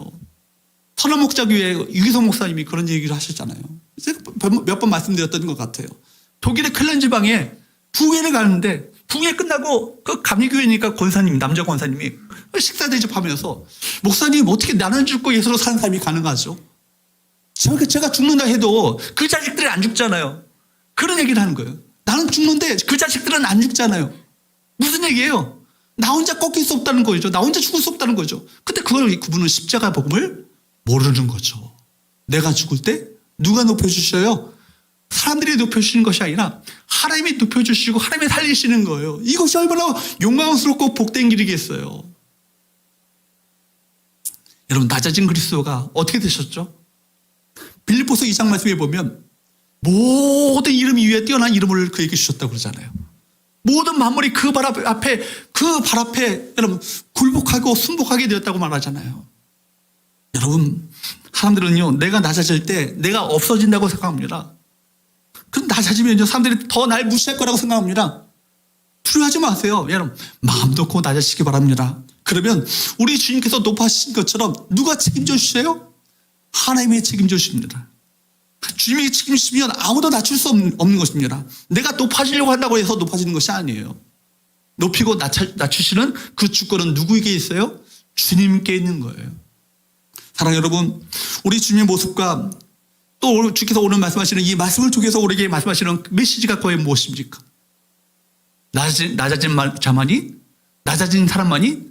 선한 목자교회 유기성 목사님이 그런 얘기를 하셨잖아요. 몇 번 말씀드렸던 것 같아요. 독일의 클렌 지방에 부흥회를 가는데 부흥회 끝나고 그 감리교회니까 권사님, 남자 권사님이 식사 대접하면서 목사님 어떻게 나는 죽고 예수로 사는 삶이 가능하죠? 제가 죽는다 해도 그 자식들이 안 죽잖아요. 그런 얘기를 하는 거예요. 나는 죽는데 그 자식들은 안 죽잖아요. 무슨 얘기예요? 나 혼자 꺾일 수 없다는 거죠. 나 혼자 죽을 수 없다는 거죠. 근데 그분은 십자가 복음을 모르는 거죠. 내가 죽을 때 누가 높여주셔요? 사람들이 높여주시는 것이 아니라 하나님이 높여주시고 하나님이 살리시는 거예요. 이것이 얼마나 영광스럽고 복된 길이겠어요. 여러분, 낮아진 그리스도가 어떻게 되셨죠? 빌립보서 2장 말씀에 보면 모든 이름 위에 뛰어난 이름을 그에게 주셨다고 그러잖아요. 모든 만물이 그 발 앞에 여러분 굴복하고 순복하게 되었다고 말하잖아요. 여러분, 사람들은요, 내가 낮아질 때 내가 없어진다고 생각합니다. 그럼 낮아지면 사람들이 더 날 무시할 거라고 생각합니다. 두려워하지 마세요. 여러분, 마음 놓고 낮아지시기 바랍니다. 그러면 우리 주님께서 높아지신 것처럼 누가 책임져 주세요? 하나님이 책임져 주십니다. 주님이 책임지시면 아무도 낮출 수 없는 것입니다. 내가 높아지려고 한다고 해서 높아지는 것이 아니에요. 높이고 낮추시는 그 주권은 누구에게 있어요? 주님께 있는 거예요. 사랑하는 여러분, 우리 주님의 모습과 또 주께서 오늘 말씀하시는 이 말씀을 통해서 우리에게 말씀하시는 메시지가 거의 무엇입니까? 낮아진 사람만이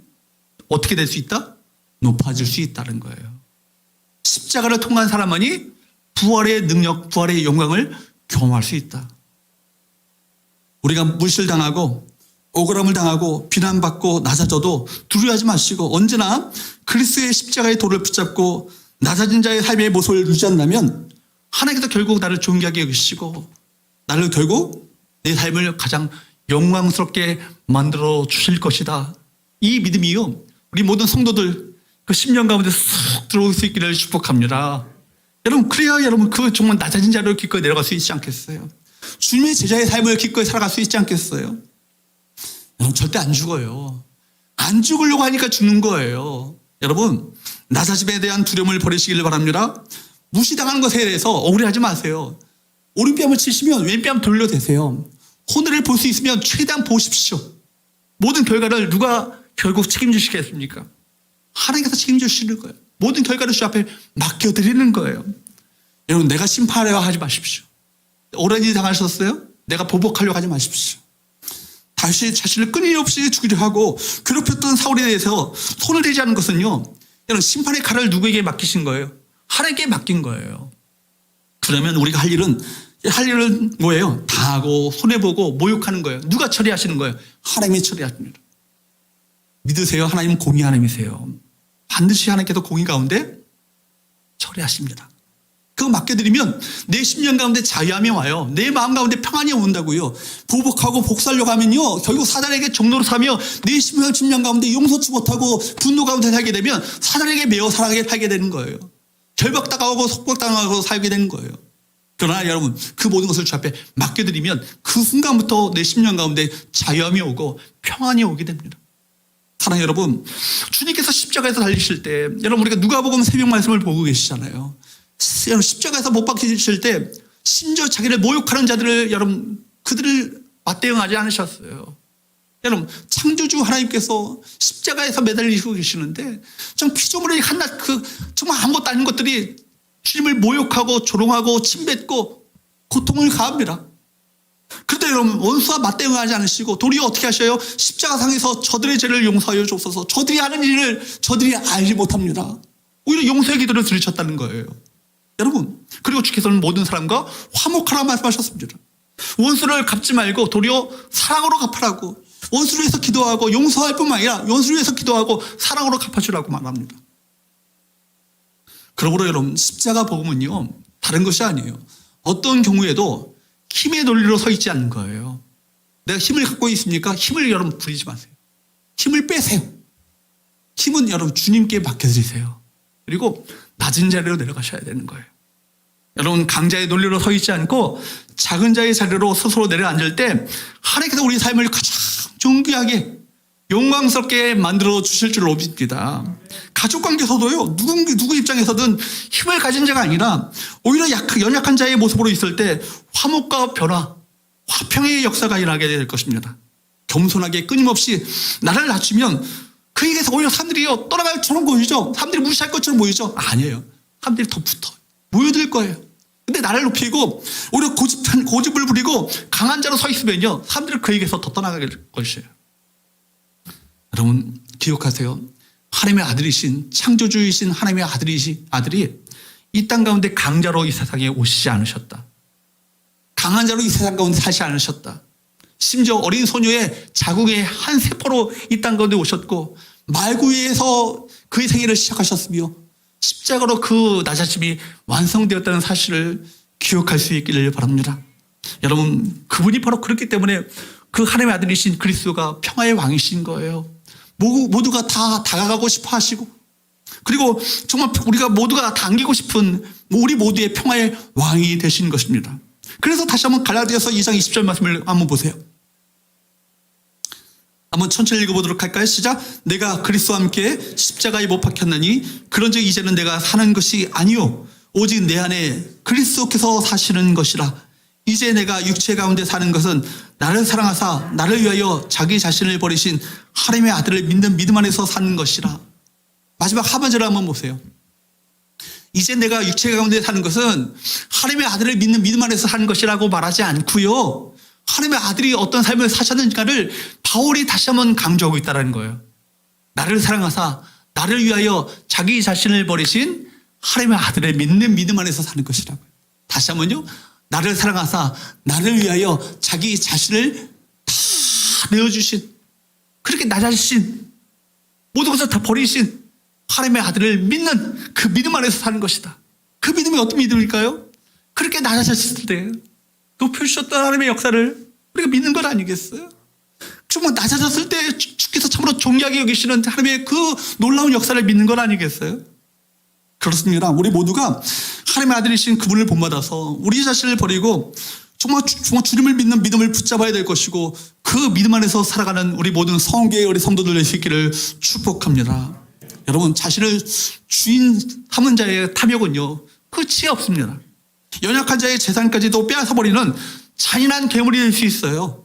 어떻게 될 수 있다? 높아질 수 있다는 거예요. 십자가를 통한 사람만이 부활의 능력, 부활의 영광을 경험할 수 있다. 우리가 무실당하고 억울함을 당하고 비난받고 낮아져도 두려워하지 마시고 언제나 그리스도의 십자가의 도를 붙잡고 낮아진 자의 삶의 모습을 유지한다면 하나님께서 결국 나를 존귀하게 여기시고 나를 결국 내 삶을 가장 영광스럽게 만들어 주실 것이다. 이 믿음이요, 우리 모든 성도들 그 10년 가운데 쑥 들어올 수 있기를 축복합니다. 여러분, 그래야 여러분 그 정말 낮아진 자리로 기꺼이 내려갈 수 있지 않겠어요? 주님의 제자의 삶을 기꺼이 살아갈 수 있지 않겠어요? 여러분, 절대 안 죽어요. 안 죽으려고 하니까 죽는 거예요. 여러분, 낮아짐에 대한 두려움을 버리시기를 바랍니다. 무시당하는 것에 대해서 억울해하지 마세요. 오른뺨을 치시면 왼뺨 돌려대세요. 호늘을 볼 수 있으면 최대한 보십시오. 모든 결과를 누가 결국 책임지시겠습니까? 하나님께서 책임지시는 거예요. 모든 결과를 주 앞에 맡겨드리는 거예요. 여러분, 내가 심판하려고 하지 마십시오. 오랜 일 당하셨어요? 내가 보복하려고 하지 마십시오. 다시 자신을 끊임없이 죽이려 하고 괴롭혔던 사울에 대해서 손을 대지 않은 것은요, 여러분, 심판의 칼을 누구에게 맡기신 거예요? 하나님께 맡긴 거예요. 그러면 우리가 할 일은 뭐예요? 당하고 손해보고 모욕하는 거예요. 누가 처리하시는 거예요? 하나님이 처리하십니다. 믿으세요? 하나님은 공의 하나님이세요. 반드시 하나님께서 공의 가운데 처리하십니다. 그거 맡겨드리면 내 심령 가운데 자유함이 와요. 내 마음 가운데 평안이 온다고요. 보복하고 복수하려고 하면요, 결국 사단에게 종로로 사며 내 심령 가운데 용서치 못하고 분노 가운데 살게 되면 사단에게 매어 살게 되는 거예요. 결박당하고 속박당하고 살게 되는 거예요. 그러나 여러분, 그 모든 것을 주 앞에 맡겨드리면 그 순간부터 내 심령 가운데 자유함이 오고 평안이 오게 됩니다. 사랑하는 여러분, 주님께서 십자가에서 달리실 때, 여러분, 우리가 누가복음 새벽 말씀을 보고 계시잖아요. 십자가에서 못 박히실 때 심지어 자기를 모욕하는 자들을, 여러분, 그들을 맞대응하지 않으셨어요. 여러분, 창조주 하나님께서 십자가에서 매달리고 계시는데 좀 피조물의 한낱 정말 아무것도 아닌 것들이 주님을 모욕하고 조롱하고 침뱉고 고통을 가합니다. 그런데 그런데 여러분 원수와 맞대응하지 않으시고 도리어 어떻게 하셔요? 십자가상에서 저들의 죄를 용서하여 주옵소서. 저들이 하는 일을 저들이 알지 못합니다. 오히려 용서의 기도를 들으셨다는 거예요. 여러분, 그리고 주께서는 모든 사람과 화목하라 말씀하셨습니다. 원수를 갚지 말고 도리어 사랑으로 갚으라고. 원수를 위해서 기도하고 용서할 뿐만 아니라 원수를 위해서 기도하고 사랑으로 갚아주라고 말합니다. 그러므로 여러분, 십자가 복음은요 다른 것이 아니에요. 어떤 경우에도 힘의 논리로 서 있지 않는 거예요. 내가 힘을 갖고 있습니까? 힘을 여러분 부리지 마세요. 힘을 빼세요. 힘은 여러분 주님께 맡겨드리세요. 그리고 낮은 자리로 내려가셔야 되는 거예요. 여러분, 강자의 논리로 서 있지 않고 작은 자의 자리로 스스로 내려앉을 때 하나님께서 우리 삶을 가장 존귀하게 영광스럽게 만들어 주실 줄 믿습니다. 가족관계에서도요, 누구 입장에서든 힘을 가진 자가 아니라 오히려 연약한 자의 모습으로 있을 때 화목과 변화, 화평의 역사가 일어나게 될 것입니다. 겸손하게 끊임없이 나를 낮추면 그에게서 오히려 사람들이요 떠나갈 처럼 보이죠. 사람들이 무시할 것처럼 보이죠. 아니에요. 사람들이 더 붙어 모여들 거예요. 근데 나를 높이고 오히려 고집을 부리고 강한 자로 서 있으면요 사람들은 그에게서 더 떠나갈 것이에요. 여러분 기억하세요. 하나님의 아들이신 창조주이신 하나님의 아들이 이 땅 가운데 강자로 이 세상에 오시지 않으셨다. 강한 자로 이 세상 가운데 사시 않으셨다. 심지어 어린 소녀의 자궁의 한 세포로 이 땅 가운데 오셨고 말구이에서 그의 생애를 시작하셨으며 십자가로 그 나자심이 완성되었다는 사실을 기억할 수 있기를 바랍니다. 여러분, 그분이 바로 그렇기 때문에 그 하나님의 아들이신 그리스도가 평화의 왕이신 거예요. 모두가 다 다가가고 싶어 하시고 그리고 정말 우리가 모두가 다 안기고 싶은 우리 모두의 평화의 왕이 되신 것입니다. 그래서 다시 한번 갈라디아서 2장 20절 말씀을 한번 보세요. 한번 천천히 읽어보도록 할까요? 시작. 내가 그리스도와 함께 십자가에 못 박혔나니 그런즉 이제는 내가 사는 것이 아니요 오직 내 안에 그리스도께서 사시는 것이라. 이제 내가 육체 가운데 사는 것은 나를 사랑하사 나를 위하여 자기 자신을 버리신 하나님의 아들을 믿는 믿음 안에서 사는 것이라. 마지막 하반절을 한번 보세요. 이제 내가 육체 가운데 사는 것은 하나님의 아들을 믿는 믿음 안에서 사는 것이라고 말하지 않고요. 하나님의 아들이 어떤 삶을 사셨는지를 바울이 다시 한번 강조하고 있다는 거예요. 나를 사랑하사 나를 위하여 자기 자신을 버리신 하나님의 아들을 믿는 믿음 안에서 사는 것이라고요. 다시 한번요. 나를 사랑하사 나를 위하여 자기 자신을 다 내어주신 그렇게 낮아지신 모든 것을 다 버리신 하나님의 아들을 믿는 그 믿음 안에서 사는 것이다. 그 믿음이 어떤 믿음일까요? 그렇게 낮아졌을 때 높여주셨던 하나님의 역사를 우리가 믿는 것 아니겠어요? 정말 낮아졌을 때 주께서 참으로 존귀하게 여기시는 하나님의 그 놀라운 역사를 믿는 것 아니겠어요? 그렇습니다. 우리 모두가 하나님의 아들이신 그분을 본받아서 우리 자신을 버리고 정말 주님을 믿는 믿음을 붙잡아야 될 것이고 그 믿음 안에서 살아가는 우리 모든 성교의 우리 성도들 될 수 있기를 축복합니다. 여러분, 자신을 주인 삼은 자의 탐욕은요 끝이 없습니다. 연약한 자의 재산까지도 빼앗아버리는 잔인한 괴물이 될 수 있어요.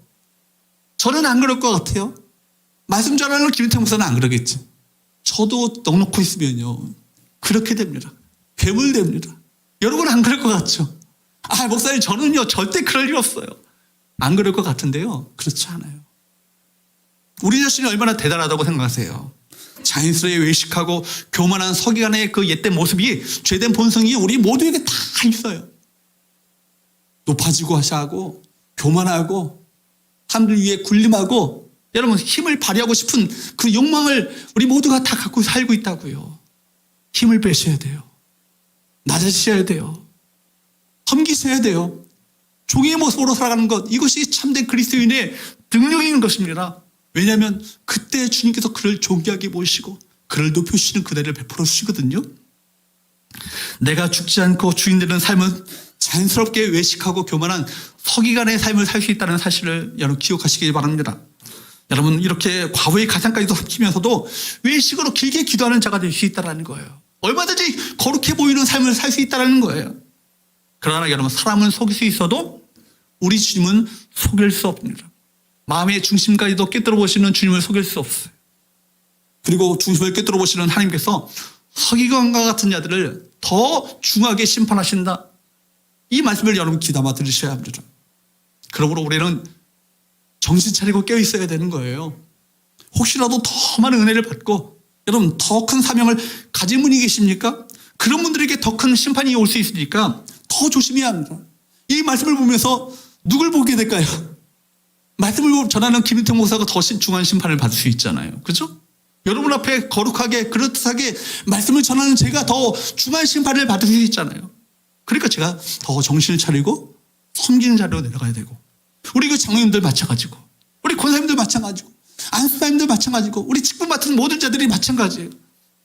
저는 안 그럴 것 같아요. 말씀 전하는 김인태 목사는 안 그러겠지. 저도 넉넉히 있으면요 그렇게 됩니다. 괴물 됩니다. 여러분 안 그럴 것 같죠? 아, 목사님 저는요 절대 그럴 일 없어요. 안 그럴 것 같은데요 그렇지 않아요. 우리 자신이 얼마나 대단하다고 생각하세요? 자연스레 외식하고 교만한 서기관의 그 옛된 모습이 죄된 본성이 우리 모두에게 다 있어요. 높아지고 하고 교만하고 사람들 위해 군림하고 여러분 힘을 발휘하고 싶은 그 욕망을 우리 모두가 다 갖고 살고 있다고요. 힘을 빼셔야 돼요. 낮아지셔야 돼요. 섬기셔야 돼요. 종의 모습으로 살아가는 것, 이것이 참된 그리스도인의 능력인 것입니다. 왜냐하면 그때 주님께서 그를 존귀하게 모시고 그를 높여주시는 그대를 베풀어 주시거든요. 내가 죽지 않고 주인 되는 삶은 자연스럽게 외식하고 교만한 서기관의 삶을 살 수 있다는 사실을 여러분 기억하시기 바랍니다. 여러분 이렇게 과거의 가상까지도 합치면서도 외식으로 길게 기도하는 자가 될 수 있다는 거예요. 얼마든지 거룩해 보이는 삶을 살 수 있다는 거예요. 그러나 여러분 사람은 속일 수 있어도 우리 주님은 속일 수 없습니다. 마음의 중심까지도 꿰뚫어 보시는 주님을 속일 수 없어요. 그리고 중심을 꿰뚫어 보시는 하나님께서 서기관과 같은 자들을 더 중하게 심판하신다. 이 말씀을 여러분 귀담아 들으셔야 합니다. 그러므로 우리는 정신 차리고 깨어 있어야 되는 거예요. 혹시라도 더 많은 은혜를 받고 여러분 더 큰 사명을 가진 분이 계십니까? 그런 분들에게 더 큰 심판이 올 수 있으니까 더 조심해야 합니다. 이 말씀을 보면서 누굴 보게 될까요? 말씀을 전하는 김인태 목사가 더 중한 심판을 받을 수 있잖아요. 그죠? 여러분 앞에 거룩하게 그럴듯하게 말씀을 전하는 제가 더 중한 심판을 받을 수 있잖아요. 그러니까 제가 더 정신을 차리고 섬기는 자리로 내려가야 되고, 우리 그 장로님들 마찬가지고, 우리 권사님들 마찬가지고, 안수사님들 마찬가지고, 우리 직분 맡은 모든 자들이 마찬가지예요.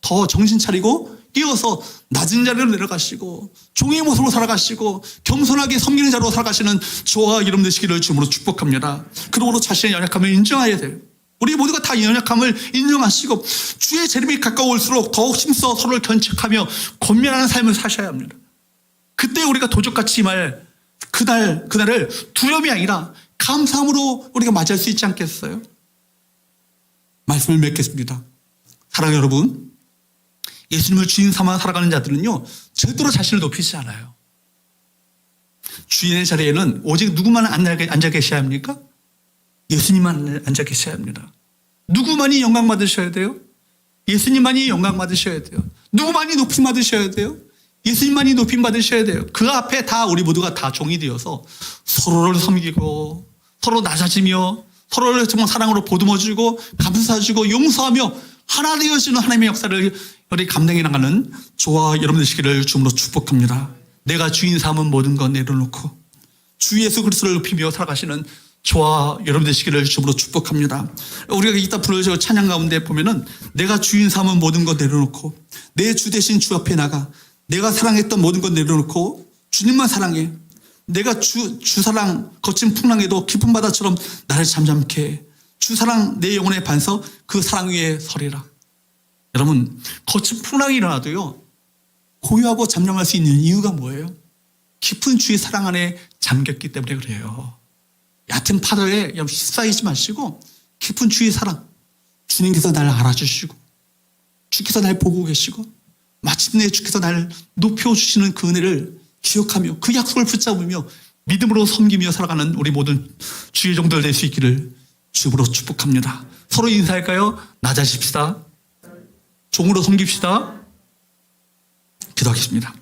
더 정신 차리고 끼어서 낮은 자리로 내려가시고 종의 모습으로 살아가시고 겸손하게 섬기는 자로 살아가시는 저와 여러분 되시기를 주님으로 축복합니다. 그러므로 자신의 연약함을 인정해야 돼요. 우리 모두가 다 연약함을 인정하시고 주의 재림이 가까울수록 더욱 힘써 서로를 견책하며 권면하는 삶을 사셔야 합니다. 그때 우리가 도적같이 임할 그날을 두려움이 아니라 감사함으로 우리가 맞이할 수 있지 않겠어요? 말씀을 맺겠습니다. 사랑하는 여러분, 예수님을 주인 삼아 살아가는 자들은요 절대로 자신을 높이지 않아요. 주인의 자리에는 오직 누구만 앉아 계셔야 합니까? 예수님만 앉아 계셔야 합니다. 누구만이 영광 받으셔야 돼요? 예수님만이 영광 받으셔야 돼요. 누구만이 높임 받으셔야 돼요? 예수님만이 높임 받으셔야 돼요. 그 앞에 다 우리 모두가 다 종이 되어서 서로를 섬기고 서로 낮아지며 서로를 정말 사랑으로 보듬어주고 감싸주고 용서하며 하나 되어지는 하나님의 역사를 우리 감당해 나가는 저와 여러분 되시기를 주님으로 축복합니다. 내가 주인 삼은 모든 것 내려놓고 주 예수 그리스도를 높이며 살아가시는 저와 여러분 되시기를 주님으로 축복합니다. 우리가 이따 부르짖어 찬양 가운데 보면은 내가 주인 삼은 모든 것 내려놓고 내 주 대신 주 앞에 나가 내가 사랑했던 모든 것 내려놓고 주님만 사랑해. 내가 주 사랑 거친 풍랑에도 깊은 바다처럼 나를 잠잠케 해. 주 사랑 내 영혼의 반석 그 사랑 위에 서리라. 여러분 거친 풍랑이 일어나도요 고요하고 잠잠할 수 있는 이유가 뭐예요? 깊은 주의 사랑 안에 잠겼기 때문에 그래요. 얕은 파도에 휩싸이지 마시고 깊은 주의 사랑, 주님께서 나를 알아주시고 주께서 날 보고 계시고 마침내 주께서 나를 높여주시는 그 은혜를 기억하며 그 약속을 붙잡으며 믿음으로 섬기며 살아가는 우리 모든 주의 종들 될 수 있기를 주로 축복합니다. 서로 인사할까요? 낮아집시다. 종으로 섬깁시다. 기도하겠습니다.